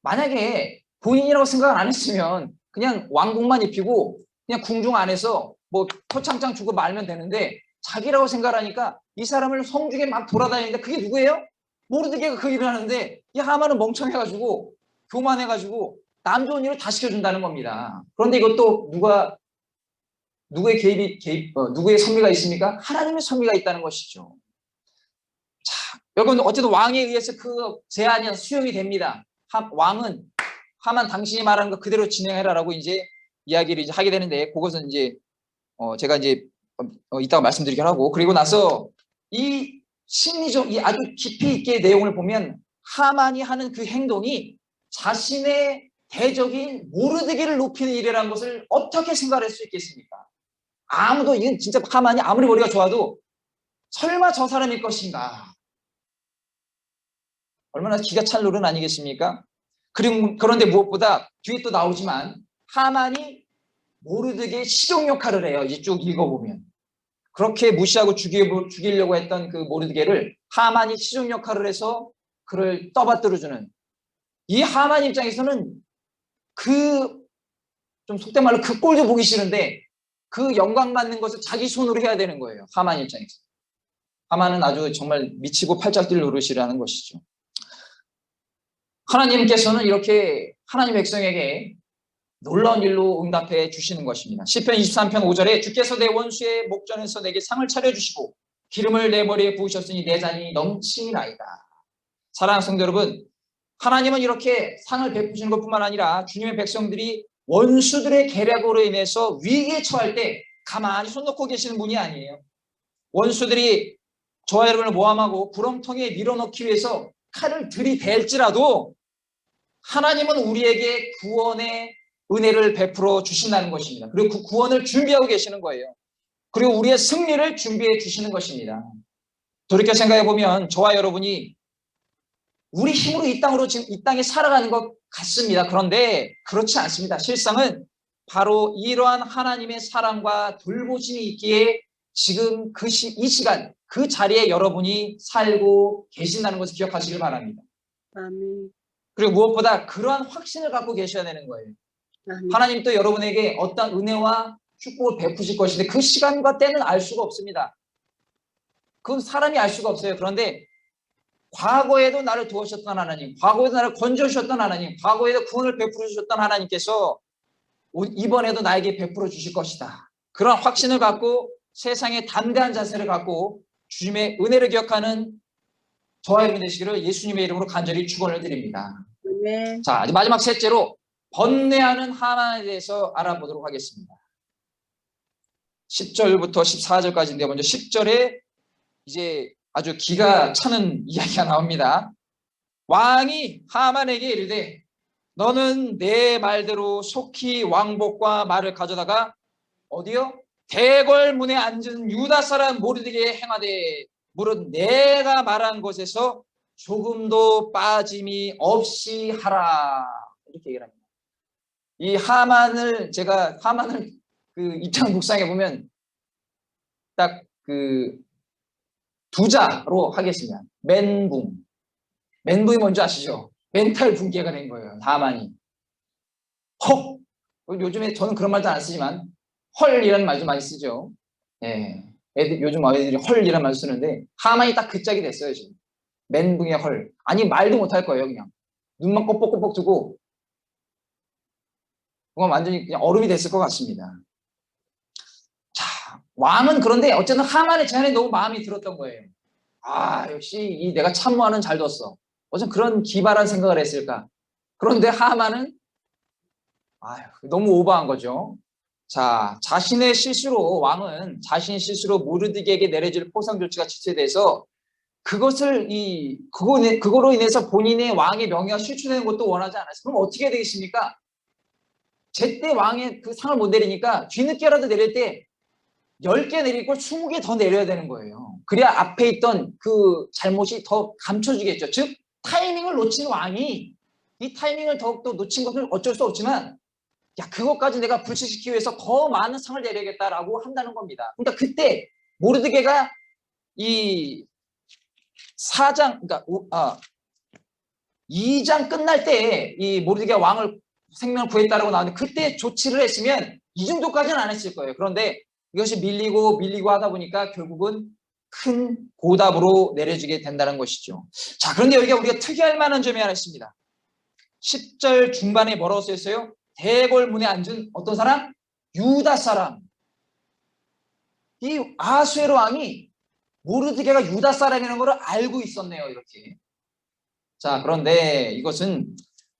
만약에 본인이라고 생각을 안 했으면 그냥 왕궁만 입히고 그냥 궁중 안에서 뭐 표창장 주고 말면 되는데 자기라고 생각하니까 이 사람을 성중에 막 돌아다니는데 그게 누구예요? 모르드게가 그 일을 하는데 이 하만은 멍청해가지고 교만해가지고 남 좋은 일을 다 시켜준다는 겁니다. 그런데 이것도 누구의 누구의 섭리가 있습니까? 하나님의 섭리가 있다는 것이죠. 자, 여러분 어쨌든 왕에 의해서 그 제안이 수용이 됩니다. 왕은 하만 당신이 말하는 거 그대로 진행해라라고 이제 이야기를 이제 하게 되는데 그것은 이제 제가 이제 이따가 말씀드리긴 하고 그리고 나서 이 심리적 이 아주 깊이 있게 내용을 보면 하만이 하는 그 행동이 자신의 대적인 모르드게를 높이는 일이라는 것을 어떻게 생각할 수 있겠습니까? 아무도 이건 진짜 하만이 아무리 머리가 좋아도 설마 저 사람일 것인가? 얼마나 기가 찰 노릇 아니겠습니까? 그런데 무엇보다 뒤에 또 나오지만 하만이 모르드게의 시종 역할을 해요. 이제 쭉 읽어보면. 그렇게 무시하고 죽이려고 했던 그 모르드게를 하만이 시종 역할을 해서 그를 떠받들어주는 이 하만 입장에서는 좀 속된 말로 그 꼴도 보기 싫은데 그 영광 받는 것을 자기 손으로 해야 되는 거예요. 하만 입장에서. 하만은 아주 정말 미치고 팔짝 뛸 노릇이라는 것이죠. 하나님께서는 이렇게 하나님 백성에게 놀라운 일로 응답해 주시는 것입니다. 시편 23편 5절에 주께서 내 원수의 목전에서 내게 상을 차려주시고 기름을 내 머리에 부으셨으니 내 잔이 넘치나이다. 사랑하는 성도 여러분, 하나님은 이렇게 상을 베푸시는 것뿐만 아니라 주님의 백성들이 원수들의 계략으로 인해서 위기에 처할 때 가만히 손 놓고 계시는 분이 아니에요. 원수들이 저와 여러분을 모함하고 구렁텅이에 밀어넣기 위해서 칼을 들이댈지라도 하나님은 우리에게 구원의 은혜를 베풀어 주신다는 것입니다. 그리고 그 구원을 준비하고 계시는 거예요. 그리고 우리의 승리를 준비해 주시는 것입니다. 돌이켜 생각해 보면 저와 여러분이 우리 힘으로 이 땅에 살아가는 것 같습니다. 그런데 그렇지 않습니다. 실상은 바로 이러한 하나님의 사랑과 돌보심이 있기에 지금 이 시간 그 자리에 여러분이 살고 계신다는 것을 기억하시길 바랍니다. 아멘. 그리고 무엇보다 그러한 확신을 갖고 계셔야 되는 거예요. 아멘. 하나님 또 여러분에게 어떤 은혜와 축복을 베푸실 것인데 그 시간과 때는 알 수가 없습니다. 그건 사람이 알 수가 없어요. 그런데 과거에도 나를 도우셨던 하나님, 과거에도 나를 건져주셨던 하나님, 과거에도 구원을 베풀어 주셨던 하나님께서 이번에도 나에게 베풀어 주실 것이다. 그런 확신을 갖고 세상에 담대한 자세를 갖고 주님의 은혜를 기억하는 저와 여러분 되시기를 예수님의 이름으로 간절히 축원을 드립니다. 네. 자, 마지막 셋째로 번뇌하는 하만에 대해서 알아보도록 하겠습니다. 10절부터 14절까지인데 먼저 10절에 이제 아주 기가 차는 이야기가 나옵니다. 왕이 하만에게 이르되 너는 내 말대로 속히 왕복과 말을 가져다가 어디요? 대궐문에 앉은 유다 사람 모르드게에 행하되 무릇 내가 말한 것에서 조금도 빠짐이 없이 하라. 이렇게 얘기를 합니다. 이 하만을 그 입장 묵상해 보면 딱 그 두자로 하겠습니다. 멘붕이 뭔지 아시죠? 멘탈 붕괴가 된 거예요. 하만이. 요즘에 저는 그런 말도 안 쓰지만 헐이라는 말도 많이 쓰죠. 예. 요즘 아이들이 헐이라는 말 쓰는데 하만이 딱 그 짝이 됐어요. 지금. 멘붕의 헐. 아니 말도 못할 거예요. 그냥. 눈만 뻑뻑뻑뻑 두고 그건 완전히 그냥 얼음이 됐을 것 같습니다. 자, 왕은 그런데 어쨌든 하만의 제안에 너무 마음이 들었던 거예요. 아, 역시 내가 참모하는 잘 뒀어. 어쩜 그런 기발한 생각을 했을까? 그런데 하만은 너무 오버한 거죠. 자, 왕은 자신의 실수로 모르드게에게 내려질 포상 조치가 지체돼서 그거로 인해서 본인의 왕의 명예가 실추되는 것도 원하지 않았어요. 그럼 어떻게 해야 되겠습니까? 제때 왕의 그 상을 못 내리니까 뒤늦게라도 내릴 때 10개 내릴 걸 20개 더 내려야 되는 거예요. 그래야 앞에 있던 그 잘못이 더 감춰지겠죠. 즉 타이밍을 놓친 왕이 이 타이밍을 더욱더 놓친 것은 어쩔 수 없지만 야, 그것까지 내가 불식시키기 위해서 더 많은 상을 내려야겠다라고 한다는 겁니다. 그러니까 그때 모르드게가 이 4장, 그러니까 2장 끝날 때 이 모르드게 왕을 생명을 구했다라고 나오는데 그때 조치를 했으면 이 정도까지는 안 했을 거예요. 그런데 이것이 밀리고 하다 보니까 결국은 큰 보답으로 내려지게 된다는 것이죠. 자, 그런데 여기가 우리가 특이할 만한 점이 하나 있습니다. 10절 중반에 뭐라고 쓰였어요? 대궐문에 앉은 어떤 사람? 유다 사람. 이 아수에로 왕이 모르드게가 유다 사람이라는 걸 알고 있었네요. 이렇게. 자, 그런데 이것은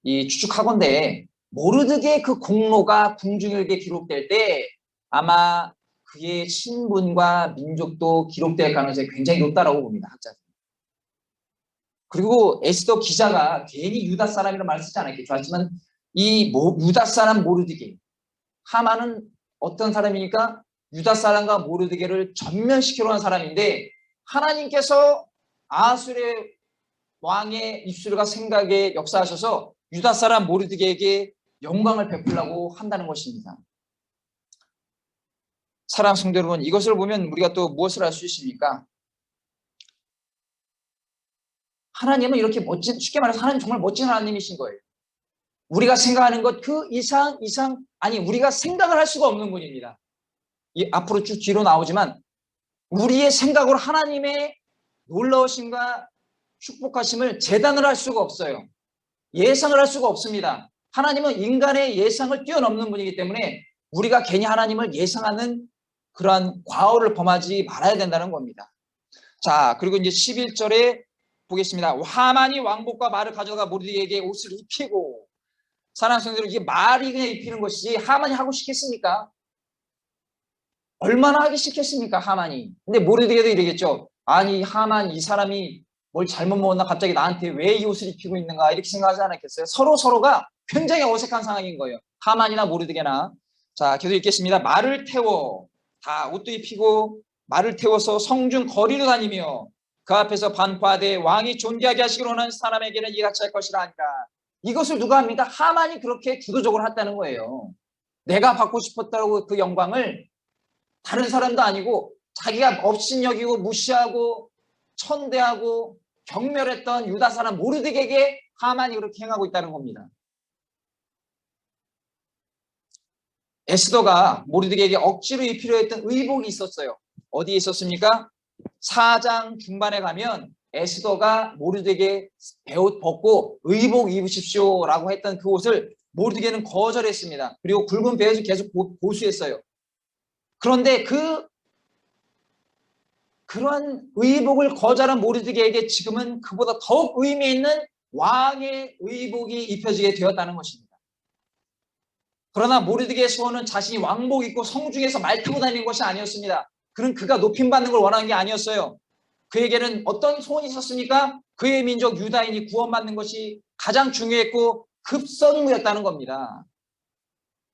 이 추측하건대 모르드게 그 공로가 궁중일기에 기록될 때 아마 그의 신분과 민족도 기록될 가능성이 굉장히 높다라고 봅니다. 학자들. 그리고 에스더 기자가 괜히 유다 사람이라는 말을 쓰지 않았겠죠. 하지만 이 유다 사람 모르드게, 하만은 어떤 사람이니까 유다 사람과 모르드게를 전면시키려 한 사람인데 하나님께서 아수르의 왕의 입술과 생각에 역사하셔서 유다 사람 모르드게에게 영광을 베풀려고 한다는 것입니다. 사랑하는 성도 여러분, 이것을 보면 우리가 또 무엇을 알 수 있습니까? 하나님은 이렇게 멋진, 쉽게 말해서 하나님 정말 멋진 하나님이신 거예요. 우리가 생각하는 것 그 이상, 아니 우리가 생각을 할 수가 없는 분입니다. 이 앞으로 쭉 뒤로 나오지만 우리의 생각으로 하나님의 놀라우심과 축복하심을 재단을 할 수가 없어요. 예상을 할 수가 없습니다. 하나님은 인간의 예상을 뛰어넘는 분이기 때문에 우리가 괜히 하나님을 예상하는 그러한 과오를 범하지 말아야 된다는 겁니다. 자, 그리고 이제 11절에 보겠습니다. 하만이 왕복과 말을 가져가 모르드게에게 옷을 입히고, 사랑하는 성도들, 이게 말이 그냥 입히는 것이지 하만이 하고 싶겠습니까? 얼마나 하기 싫겠습니까, 하만이. 근데 모르드게도 이러겠죠. 아니, 하만 이 사람이 뭘 잘못 먹었나, 갑자기 나한테 왜 이 옷을 입히고 있는가, 이렇게 생각하지 않았겠어요? 서로가 굉장히 어색한 상황인 거예요. 하만이나 모르드게나. 자, 계속 읽겠습니다. 말을 태워, 다 옷도 입히고 말을 태워서 성중 거리로 다니며 그 앞에서 반포하되 왕이 존귀하게 하시기로 하는 사람에게는 이같이 할 것이라 하니라. 이것을 누가 합니까? 하만이 그렇게 주도적으로 했다는 거예요. 내가 받고 싶었다고 그 영광을 다른 사람도 아니고 자기가 업신여기고 무시하고 천대하고 경멸했던 유다 사람 모르드게에게 하만이 그렇게 행하고 있다는 겁니다. 에스더가 모르드게에게 억지로 입히려 했던 의복이 있었어요. 어디에 있었습니까? 4장 중반에 가면 에스더가 모르드게에게 베옷 벗고 의복 입으십시오라고 했던 그 옷을 모르드게는 거절했습니다. 그리고 굵은 베옷을 계속 보수했어요. 그런데 그러한 의복을 거절한 모르드게에게 지금은 그보다 더욱 의미 있는 왕의 의복이 입혀지게 되었다는 것입니다. 그러나 모르드게의 소원은 자신이 왕복 입고 성중에서 말 타고 다니는 것이 아니었습니다. 그는 그가 높임받는 걸 원하는 게 아니었어요. 그에게는 어떤 소원이 있었습니까? 그의 민족 유다인이 구원받는 것이 가장 중요했고 급선무였다는 겁니다.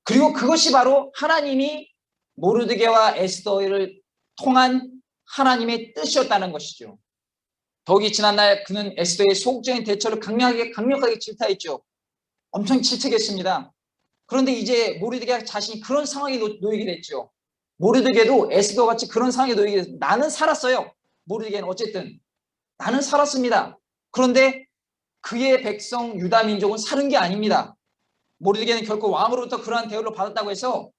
그리고 그것이 바로 하나님이 모르드게와 에스더를 통한 하나님의 뜻이었다는 것이죠. 더욱이 지난날 그는 에스더의 소극적인 대처를 강력하게 질타했죠. 엄청 질책했습니다. 그런데 이제 모르드게가 자신이 그런 상황에 놓이게 됐죠. 모르드게도 에스더 같이 그런 상황에 놓이게 됐습니다. 나는 살았어요. 모르드게는 어쨌든 나는 살았습니다. 그런데 그의 백성 유다 민족은 사는 게 아닙니다. 모르드게는 결코 왕으로부터 그러한 대우를 받았다고 해서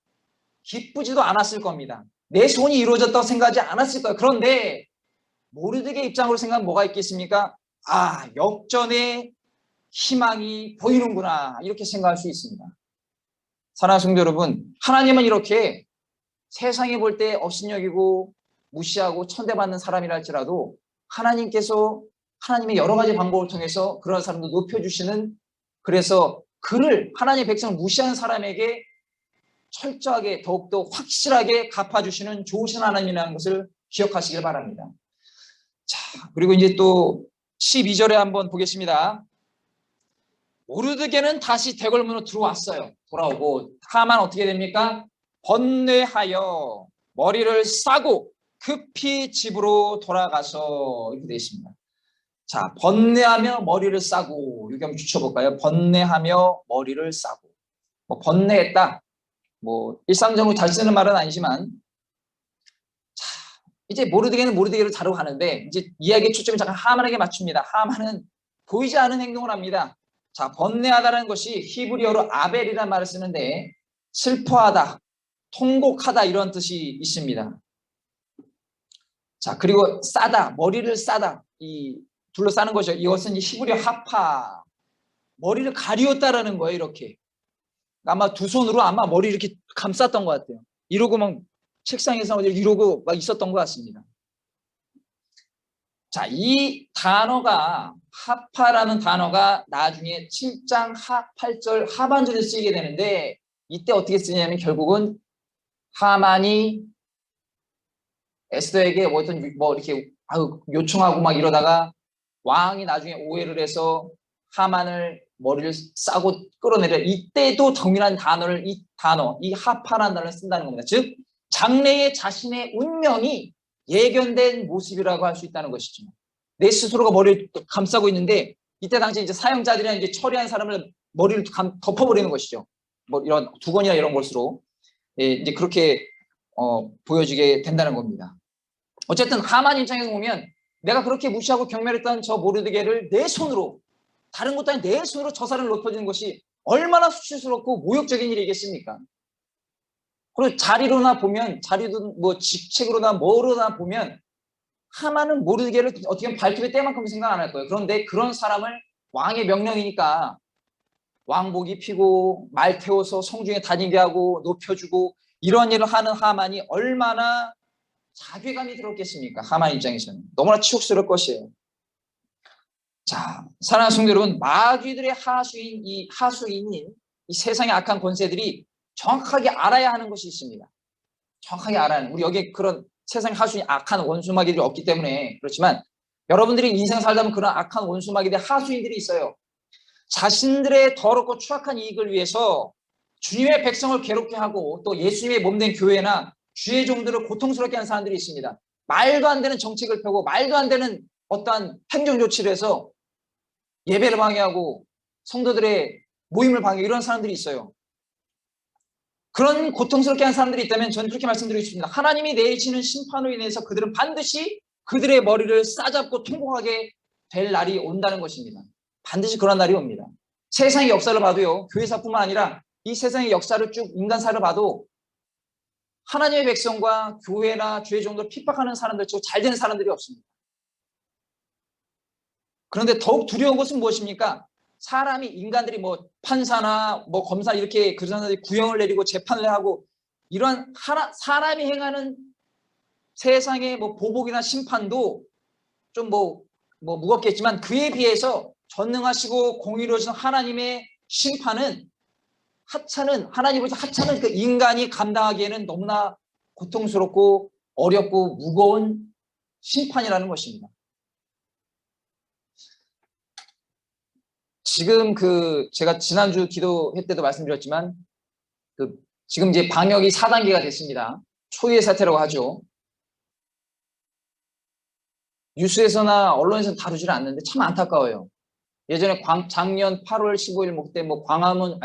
기쁘지도 않았을 겁니다. 내 소원이 이루어졌다고 생각하지 않았을 거예요. 그런데 모르드게 입장으로 생각하면 뭐가 있겠습니까? 아, 역전의 희망이 보이는구나, 이렇게 생각할 수 있습니다. 사랑하는 성도 여러분, 하나님은 이렇게 세상에 볼 때 업신여기고 무시하고 천대받는 사람이라 할지라도 하나님께서 하나님의 여러 가지 방법을 통해서 그런 사람도 높여주시는, 그래서 그를 하나님의 백성을 무시하는 사람에게 철저하게 더욱더 확실하게 갚아주시는 좋으신 하나님이라는 것을 기억하시길 바랍니다. 자, 그리고 이제 또 12절에 한번 보겠습니다. 모르드게는 다시 대궐문으로 들어왔어요. 돌아오고 하만 어떻게 됩니까? 번뇌하여 머리를 싸고 급히 집으로 돌아가서 이렇게 되어 있습니다. 자, 번뇌하며 머리를 싸고, 여기 한번 붙여볼까요? 번뇌하며 머리를 싸고. 뭐 번뇌했다. 뭐 일상적으로 잘 쓰는 말은 아니지만, 자, 이제 모르드게는 모르드게를 다루고 가는데 이제 이야기의 초점이 잠깐 하만에게 맞춥니다. 하만은 보이지 않은 행동을 합니다. 자, 번뇌하다는 것이 히브리어로 아벨이라는 말을 쓰는데 슬퍼하다, 통곡하다 이런 뜻이 있습니다. 자, 그리고 싸다, 머리를 싸다, 이 둘러싸는 거죠. 이것은 히브리어 하파, 머리를 가리웠다라는 거예요. 이렇게 아마 두 손으로 아마 머리 이렇게 감쌌던 것 같아요. 이러고 막 책상에서 이러고 막 있었던 것 같습니다. 자, 이 단어가 하파라는 단어가 나중에 7장 8절 하반절에 쓰이게 되는데 이때 어떻게 쓰냐면 결국은 하만이 에스더에게 뭐 이렇게 요청하고 막 이러다가 왕이 나중에 오해를 해서 하만을 머리를 싸고 끌어내려 이때도 동일한 단어를 이 하파라는 단어를 쓴다는 겁니다. 즉 장래의 자신의 운명이 예견된 모습이라고 할 수 있다는 것이죠. 내 스스로가 머리를 감싸고 있는데 이때 당시 이제 사형자들이나 이제 처리한 사람을 머리를 덮어버리는 것이죠. 뭐 이런 두건이나 이런 것으로 이제 그렇게 보여지게 된다는 겁니다. 어쨌든 하만 입장에서 보면 내가 그렇게 무시하고 경멸했던 저 모르드게를 내 손으로 다른 것도 아닌 내 손으로 저 사람을 높여주는 것이 얼마나 수치스럽고 모욕적인 일이겠습니까? 그리고 자리로나 보면 자리도 뭐 직책으로나 뭐로나 보면 하만은 모르드게를 어떻게 보면 발톱의 때만큼 생각 안 할 거예요. 그런데 그런 사람을 왕의 명령이니까 왕복 입히고 말 태워서 성중에 다니게 하고 높여주고 이런 일을 하는 하만이 얼마나 자괴감이 들었겠습니까? 하만 입장에서는 너무나 치욕스러울 것이에요. 자, 사랑하는 성도 여러분, 마귀들의 하수인인 이 세상의 악한 권세들이 정확하게 알아야 하는 것이 있습니다. 정확하게 알아야 하는, 우리 여기 그런 세상의 하수인 악한 원수마귀들이 없기 때문에 그렇지만 여러분들이 인생 살다 보면 그런 악한 원수마귀들의 하수인들이 있어요. 자신들의 더럽고 추악한 이익을 위해서 주님의 백성을 괴롭게 하고 또 예수님의 몸된 교회나 주의 종들을 고통스럽게 하는 사람들이 있습니다. 말도 안 되는 정책을 펴고 말도 안 되는 어떠한 행정 조치를 해서 예배를 방해하고 성도들의 모임을 방해하고 이런 사람들이 있어요. 그런 고통스럽게 하는 사람들이 있다면 저는 그렇게 말씀드리고 싶습니다. 하나님이 내리시는 심판으로 인해서 그들은 반드시 그들의 머리를 싸잡고 통곡하게 될 날이 온다는 것입니다. 반드시 그런 날이 옵니다. 세상의 역사를 봐도요, 교회사뿐만 아니라 이 세상의 역사를 쭉 인간사를 봐도 하나님의 백성과 교회나 주의 종들을 핍박하는 사람들 치고 잘 되는 사람들이 없습니다. 그런데 더욱 두려운 것은 무엇입니까? 사람이 인간들이 뭐 판사나 뭐 검사 이렇게 그 사람들이 구형을 내리고 재판을 하고 이런 사람이 행하는 세상의 뭐 보복이나 심판도 좀 뭐 무겁겠지만 그에 비해서 전능하시고 공의로우신 하나님의 심판은 하나님으로부터 하찮은 그 인간이 감당하기에는 너무나 고통스럽고 어렵고 무거운 심판이라는 것입니다. 지금 제가 지난주 기도회 때도 말씀드렸지만 지금 이제 방역이 4단계가 됐습니다. 초유의 사태라고 하죠. 뉴스에서나 언론에서는 다루지를 않는데 참 안타까워요. 예전에 작년 8월 15일 그때 뭐 광화문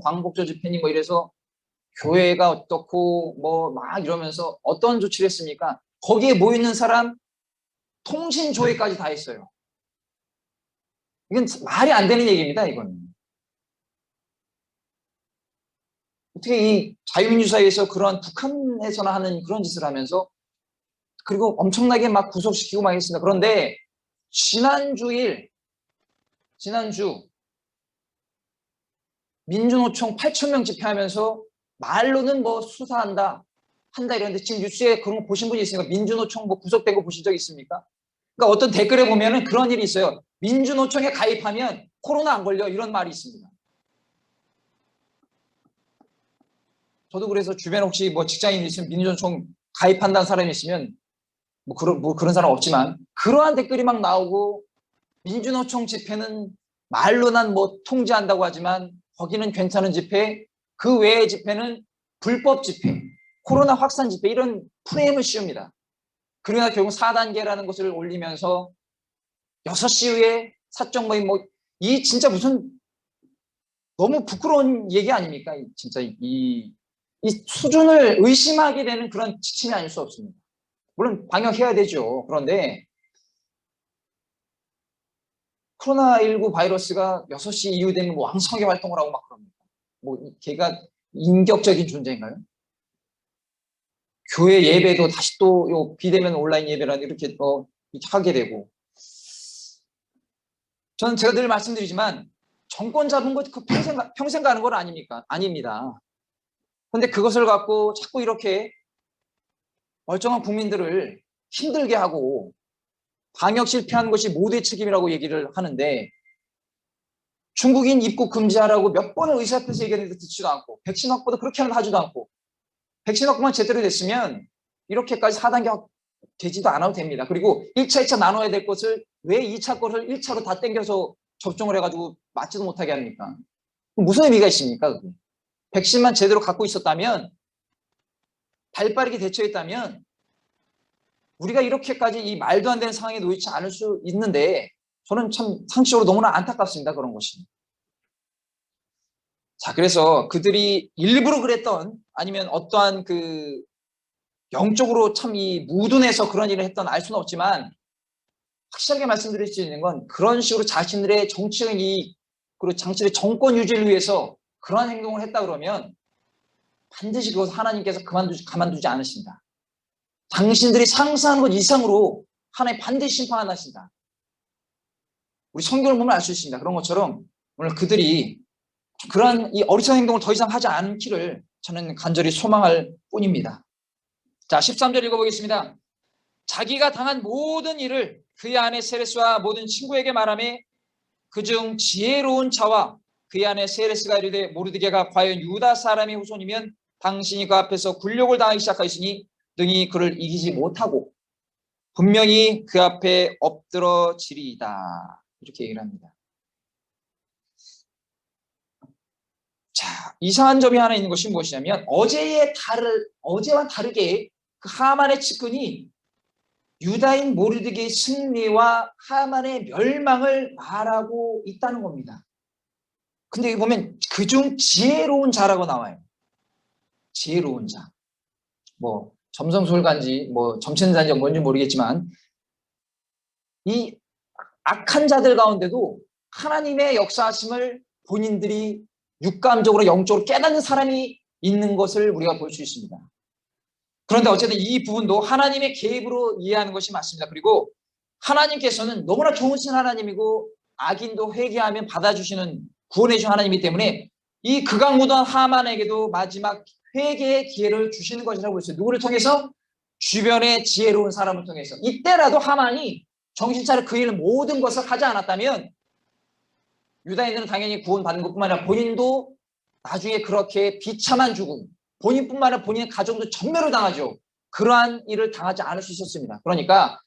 광복절 집회니 뭐 이래서 교회가 어떻고 뭐 막 이러면서 어떤 조치를 했습니까? 거기에 모이는 사람 통신 조회까지 다 했어요. 이건 말이 안 되는 얘기입니다. 이건 어떻게 이 자유민주사회에서 그런 북한에서나 하는 그런 짓을 하면서 그리고 엄청나게 막 구속시키고 막 했습니다. 그런데 지난주 민주노총 8,000명 집회하면서 말로는 뭐 수사한다 이러는데 지금 뉴스에 그런 거 보신 분이 있습니까? 민주노총 뭐 구속된 거 보신 적 있습니까? 그러니까 어떤 댓글에 보면은 그런 일이 있어요. 민주노총에 가입하면 코로나 안 걸려 이런 말이 있습니다. 저도 그래서 주변에 혹시 뭐 직장인 있으면 민주노총 가입한다는 사람이 있으면 뭐 그런 사람 없지만 그러한 댓글이 막 나오고 민주노총 집회는 말로는 뭐 통제한다고 하지만 거기는 괜찮은 집회, 그 외의 집회는 불법 집회, 코로나 확산 집회 이런 프레임을 씌웁니다. 그러나 결국 4단계라는 것을 올리면서 6시 이후에 사적 모임 이 진짜 무슨 너무 부끄러운 얘기 아닙니까? 진짜 이 수준을 의심하게 되는 그런 지침이 아닐 수 없습니다. 물론 방역해야 되죠. 그런데 코로나19 바이러스가 6시 이후 되면 왕성하게 활동을 하고 막 그럽니다. 걔가 인격적인 존재인가요? 교회 예배도 다시 또 비대면 온라인 예배라 이렇게 하게 되고, 저는 제가 늘 말씀드리지만 정권 잡은 것 그 평생 가는 건 아닙니까? 아닙니다. 그런데 그것을 갖고 자꾸 이렇게 멀쩡한 국민들을 힘들게 하고 방역 실패한 것이 모두의 책임이라고 얘기를 하는데, 중국인 입국 금지하라고 몇 번을 의사 앞에서 얘기했는데 듣지도 않고, 백신 확보도 그렇게는 하지도 않고, 백신 확보만 제대로 됐으면 이렇게까지 4단계 되지도 않아도 됩니다. 그리고 1차, 2차 나눠야 될 것을 왜 2차 것을 1차로 다 땡겨서 접종을 해가지고 맞지도 못하게 합니까? 무슨 의미가 있습니까? 그게? 백신만 제대로 갖고 있었다면, 발빠르게 대처했다면 우리가 이렇게까지 이 말도 안 되는 상황에 놓이지 않을 수 있는데, 저는 참 상식적으로 너무나 안타깝습니다. 그런 것이. 자, 그래서 그들이 일부러 그랬던, 아니면 어떠한 영적으로 참 이 무둔해서 그런 일을 했던 알 수는 없지만, 확실하게 말씀드릴 수 있는 건 그런 식으로 자신들의 정치적인 이익, 그리고 자신들의 정권 유지를 위해서 그러한 행동을 했다 그러면 반드시 그것을 하나님께서 가만두지 않으신다. 당신들이 상상하는 것 이상으로 하나님 반드시 심판하신다. 우리 성경을 보면 알 수 있습니다. 그런 것처럼 오늘 그들이 그러한 이 어리석은 행동을 더 이상 하지 않기를 저는 간절히 소망할 뿐입니다. 자, 13절 읽어보겠습니다. 자기가 당한 모든 일을 그의 아내 세레스와 모든 친구에게 말하며 그중 지혜로운 자와 그의 아내 세레스가 이르되 모르드게가 과연 유다 사람의 후손이면 당신이 그 앞에서 굴욕을 당하기 시작하였으니 능히 그를 이기지 못하고 분명히 그 앞에 엎드러지리이다. 이렇게 얘기를 합니다. 자, 이상한 점이 하나 있는 것이 무엇이냐면 어제와 다르게 그 하만의 측근이 유다인 모르드게의 승리와 하만의 멸망을 말하고 있다는 겁니다. 근데 여기 보면 그중 지혜로운 자라고 나와요. 지혜로운 자. 점성술가인지 점천자인지 뭔지 모르겠지만, 이 악한 자들 가운데도 하나님의 역사하심을 본인들이 육감적으로 영적으로 깨닫는 사람이 있는 것을 우리가 볼 수 있습니다. 그런데 어쨌든 이 부분도 하나님의 개입으로 이해하는 것이 맞습니다. 그리고 하나님께서는 너무나 좋으신 하나님이고 악인도 회개하면 받아주시는 구원해 주신 하나님이기 때문에 이 극악무도한 하만에게도 마지막 회개의 기회를 주시는 것이라고 볼 수 있어요. 누구를 통해서? 주변의 지혜로운 사람을 통해서. 이때라도 하만이 정신 차려 그 일 모든 것을 하지 않았다면 유다인들은 당연히 구원받는 것뿐만 아니라 본인도 나중에 그렇게 비참한 죽음, 본인뿐만 아니라 본인의 가정도 전멸을 당하죠. 그러한 일을 당하지 않을 수 있었습니다. 그러니까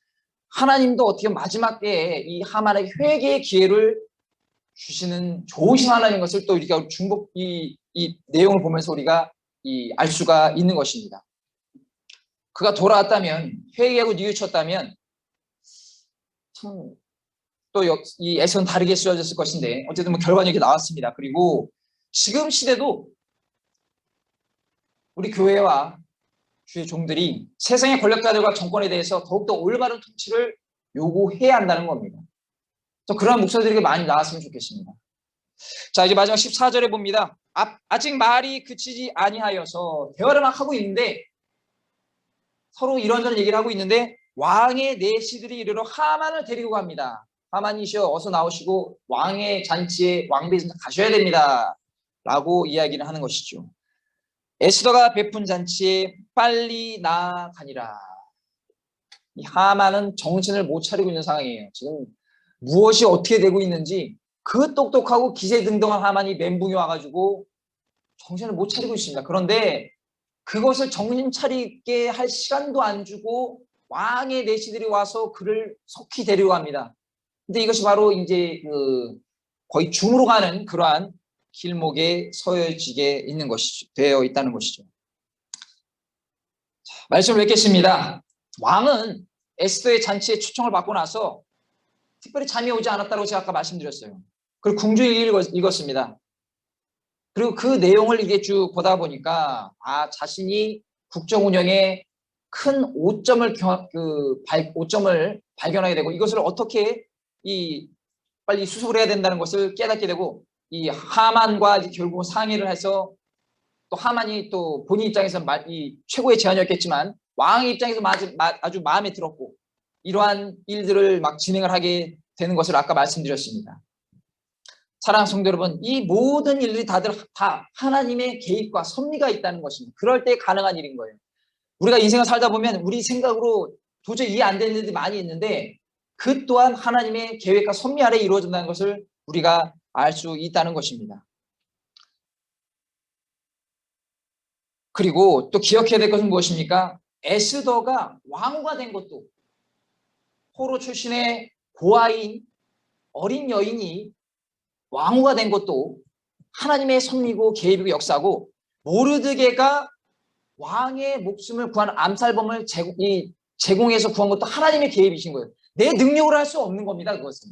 하나님도 어떻게 마지막 때에 이 하만에게 회개의 기회를 주시는 좋으신 하나님인 것을 또 우리가 이 내용을 보면서 우리가 알 수가 있는 것입니다. 그가 돌아왔다면, 회개하고 뉘우쳤다면 참 또 이 애선 다르게 쓰여졌을 것인데, 어쨌든 결과는 이렇게 나왔습니다. 그리고 지금 시대도 우리 교회와 주의 종들이 세상의 권력자들과 정권에 대해서 더욱더 올바른 통치를 요구해야 한다는 겁니다. 그러한 목소리들이 많이 나왔으면 좋겠습니다. 자, 이제 마지막 14절에 봅니다. 아직 말이 그치지 아니하여서 대화를 막 하고 있는데, 서로 이런저런 얘기를 하고 있는데 왕의 내시들이 이르러 하만을 데리고 갑니다. 하만이시여 어서 나오시고 왕의 잔치에 왕비에 가셔야 됩니다. 라고 이야기를 하는 것이죠. 에스더가 베푼 잔치에 빨리 나가니라. 이 하만은 정신을 못 차리고 있는 상황이에요. 지금 무엇이 어떻게 되고 있는지 그 똑똑하고 기세등등한 하만이 멘붕이 와가지고 정신을 못 차리고 있습니다. 그런데 그것을 정신 차리게 할 시간도 안 주고 왕의 내시들이 와서 그를 속히 데려갑니다. 근데 이것이 바로 이제 거의 중으로 가는 그러한 길목에 서여지게 있는 것이죠. 되어 있다는 것이죠. 자, 말씀을 맺겠습니다. 왕은 에스더의 잔치에 초청을 받고 나서 특별히 잠이 오지 않았다고 제가 아까 말씀드렸어요. 그리고 궁중에 읽었습니다. 그리고 그 내용을 이게 쭉 보다 보니까 자신이 국정 운영에 큰 오점을 발견하게 되고 이것을 어떻게 빨리 수습을 해야 된다는 것을 깨닫게 되고 이 하만과 이제 결국 상의를 해서 또 하만이 또 본인 입장에서 최고의 제안이었겠지만 왕의 입장에서 아주 마음에 들었고 이러한 일들을 막 진행을 하게 되는 것을 아까 말씀드렸습니다. 사랑하는 성도 여러분, 이 모든 일들이 다 하나님의 개입과 섭리가 있다는 것입니다. 그럴 때 가능한 일인 거예요. 우리가 인생을 살다 보면 우리 생각으로 도저히 이해 안 되는 일들이 많이 있는데 그 또한 하나님의 계획과 섭리 아래 이루어진다는 것을 우리가 알 수 있다는 것입니다. 그리고 또 기억해야 될 것은 무엇입니까? 에스더가 왕후가 된 것도 포로 출신의 고아인 어린 여인이 왕후가 된 것도 하나님의 섭리고 계획이고 역사고 모르드게가 왕의 목숨을 구한 암살범을 제공해서 구한 것도 하나님의 계획이신 거예요. 내 능력으로 할 수 없는 겁니다. 그것은.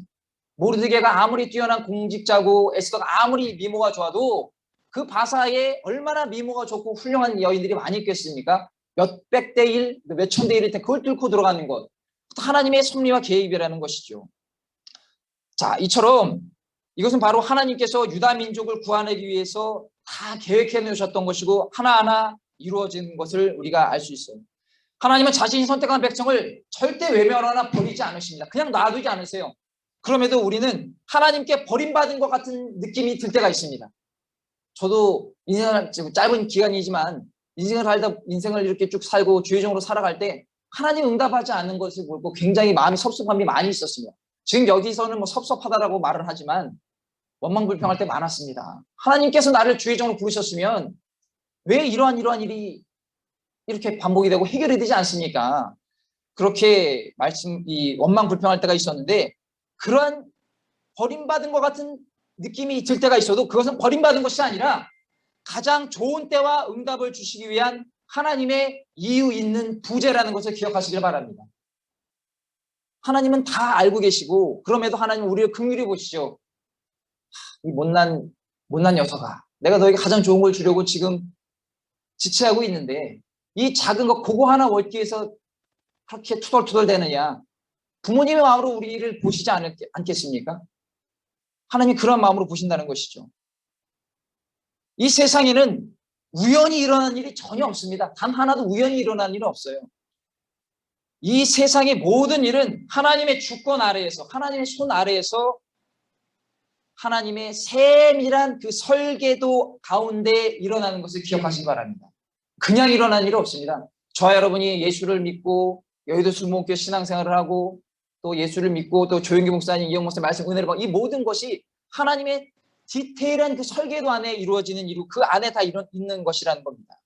모르드게가 아무리 뛰어난 공직자고 에스더가 아무리 미모가 좋아도 그 바사에 얼마나 미모가 좋고 훌륭한 여인들이 많이 있겠습니까? 몇백 대 일, 몇천 대 일일 때 그걸 뚫고 들어가는 것. 하나님의 섭리와 계획이라는 것이죠. 자, 이처럼 이것은 바로 하나님께서 유다 민족을 구하기 위해서 다 계획해 놓으셨던 것이고 하나하나 이루어진 것을 우리가 알 수 있어요. 하나님은 자신이 선택한 백성을 절대 외면하거나 버리지 않으십니다. 그냥 놔두지 않으세요. 그럼에도 우리는 하나님께 버림받은 것 같은 느낌이 들 때가 있습니다. 저도 인생을 짧은 기간이지만 인생을 이렇게 쭉 살고 주의종으로 살아갈 때 하나님 응답하지 않는 것을 보고 굉장히 마음이 섭섭함이 많이 있었습니다. 지금 여기서는 뭐 섭섭하다라고 말을 하지만 원망불평할 때 많았습니다. 하나님께서 나를 주의종으로 부르셨으면 왜 이러한 일이 이렇게 반복이 되고 해결이 되지 않습니까? 그렇게 원망불평할 때가 있었는데 그러한 버림받은 것 같은 느낌이 들 때가 있어도 그것은 버림받은 것이 아니라 가장 좋은 때와 응답을 주시기 위한 하나님의 이유 있는 부재라는 것을 기억하시길 바랍니다. 하나님은 다 알고 계시고 그럼에도 하나님은 우리를 긍휼히 보시죠. 이 못난 녀석아, 내가 너에게 가장 좋은 걸 주려고 지금 지체하고 있는데 이 작은 것 그거 하나 얻기 위해서 그렇게 투덜투덜대느냐. 부모님의 마음으로 우리를 보시지 않겠습니까? 하나님이 그런 마음으로 보신다는 것이죠. 이 세상에는 우연히 일어난 일이 전혀 없습니다. 단 하나도 우연히 일어난 일은 없어요. 이 세상의 모든 일은 하나님의 주권 아래에서 하나님의 손 아래에서 하나님의 세밀한 그 설계도 가운데 일어나는 것을 기억하시기 바랍니다. 그냥 일어난 일은 없습니다. 저와 여러분이 예수를 믿고 여의도 수목교 신앙생활을 하고 또 예수를 믿고 또 조영기 목사님, 이영 목사님 말씀 은혜를 받고 이 모든 것이 하나님의 디테일한 그 설계도 안에 이루어지는 그 안에 다 있는 것이라는 겁니다.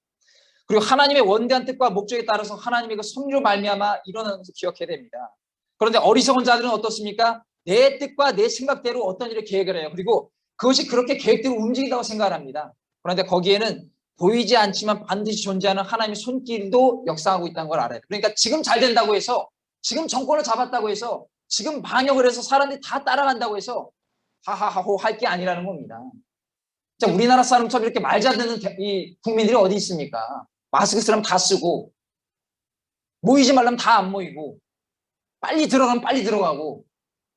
그리고 하나님의 원대한 뜻과 목적에 따라서 하나님의 그 섭리로 말미암아 일어나는 것을 기억해야 됩니다. 그런데 어리석은 자들은 어떻습니까? 내 뜻과 내 생각대로 어떤 일을 계획을 해요. 그리고 그것이 그렇게 계획대로 움직인다고 생각을 합니다. 그런데 거기에는 보이지 않지만 반드시 존재하는 하나님의 손길도 역사하고 있다는 걸 알아요. 그러니까 지금 잘 된다고 해서 지금 정권을 잡았다고 해서 지금 방역을 해서 사람들이 다 따라간다고 해서 하하하호 할 게 아니라는 겁니다. 자, 우리나라 사람처럼 이렇게 말 잘 듣는 이 국민들이 어디 있습니까? 마스크 쓰려면 다 쓰고 모이지 말라면 다 안 모이고 빨리 들어가면 빨리 들어가고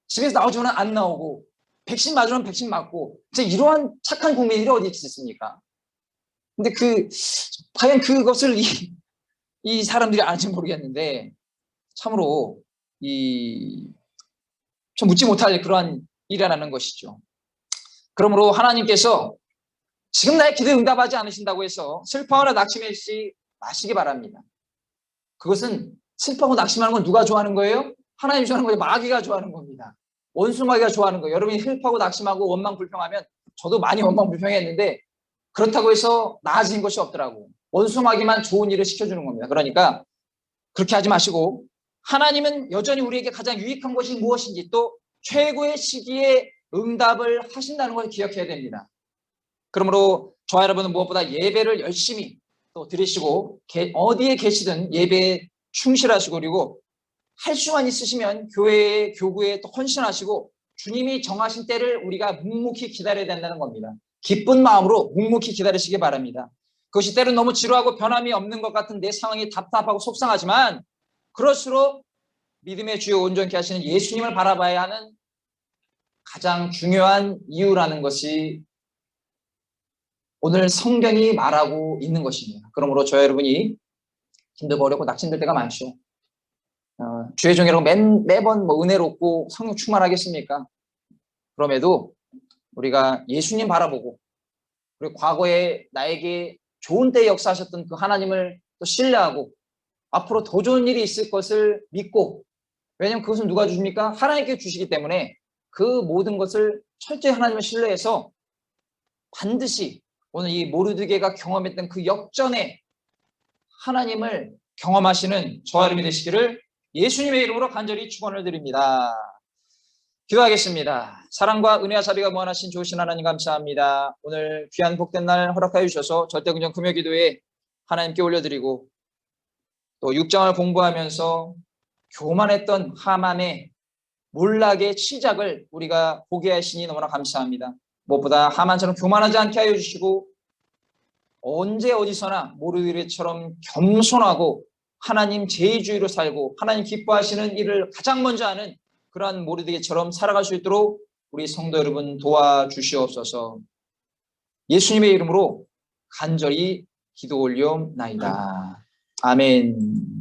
집에서 나오지만 안 나오고 백신 맞으면 백신 맞고 이러한 착한 국민들이 어디 있습니까? 근데 과연 그것을 이 사람들이 아는지 모르겠는데 참으로 좀 묻지 못할 그러한 일이라는 것이죠. 그러므로 하나님께서 지금 나의 기도에 응답하지 않으신다고 해서 슬퍼하거나 낙심하지 마시기 바랍니다. 그것은 슬퍼하고 낙심하는 건 누가 좋아하는 거예요? 하나님이 좋아하는 거예요? 마귀가 좋아하는 겁니다. 원수 마귀가 좋아하는 거예요. 여러분이 슬퍼하고 낙심하고 원망불평하면 저도 많이 원망불평했는데 그렇다고 해서 나아진 것이 없더라고. 원수 마귀만 좋은 일을 시켜주는 겁니다. 그러니까 그렇게 하지 마시고 하나님은 여전히 우리에게 가장 유익한 것이 무엇인지 또 최고의 시기에 응답을 하신다는 것을 기억해야 됩니다. 그러므로 저와 여러분은 무엇보다 예배를 열심히 또 드리시고 어디에 계시든 예배에 충실하시고 그리고 할 수만 있으시면 교회에, 교구에 또 헌신하시고 주님이 정하신 때를 우리가 묵묵히 기다려야 된다는 겁니다. 기쁜 마음으로 묵묵히 기다리시기 바랍니다. 그것이 때로는 너무 지루하고 변함이 없는 것 같은 내 상황이 답답하고 속상하지만 그럴수록 믿음의 주요 온전케 하시는 예수님을 바라봐야 하는 가장 중요한 이유라는 것이 오늘 성경이 말하고 있는 것입니다. 그러므로 저와 여러분이 힘들고 어렵고 낙심될 때가 많죠. 주의 종이라고 매번 은혜롭고 성령 충만하겠습니까? 그럼에도 우리가 예수님 바라보고 그리고 과거에 나에게 좋은 때에 역사하셨던 그 하나님을 또 신뢰하고 앞으로 더 좋은 일이 있을 것을 믿고, 왜냐하면 그것은 누가 주십니까? 하나님께 주시기 때문에 그 모든 것을 철저히 하나님을 신뢰해서 반드시 오늘 이 모르드게가 경험했던 그 역전에 하나님을 경험하시는 저와 여러분이 되시기를 예수님의 이름으로 간절히 축원을 드립니다. 기도하겠습니다. 사랑과 은혜와 자비가 무한하신 좋으신 하나님 감사합니다. 오늘 귀한 복된 날 허락하여 주셔서 절대군정 금요기도에 하나님께 올려드리고 또 6장을 공부하면서 교만했던 하만의 몰락의 시작을 우리가 보게 하시니 너무나 감사합니다. 무엇보다 하만처럼 교만하지 않게 하여 주시고 언제 어디서나 모르드게처럼 겸손하고 하나님 제의주의로 살고 하나님 기뻐하시는 일을 가장 먼저 하는 그러한 모르드게처럼 살아갈 수 있도록 우리 성도 여러분 도와주시옵소서. 예수님의 이름으로 간절히 기도 올려옵나이다. 아멘.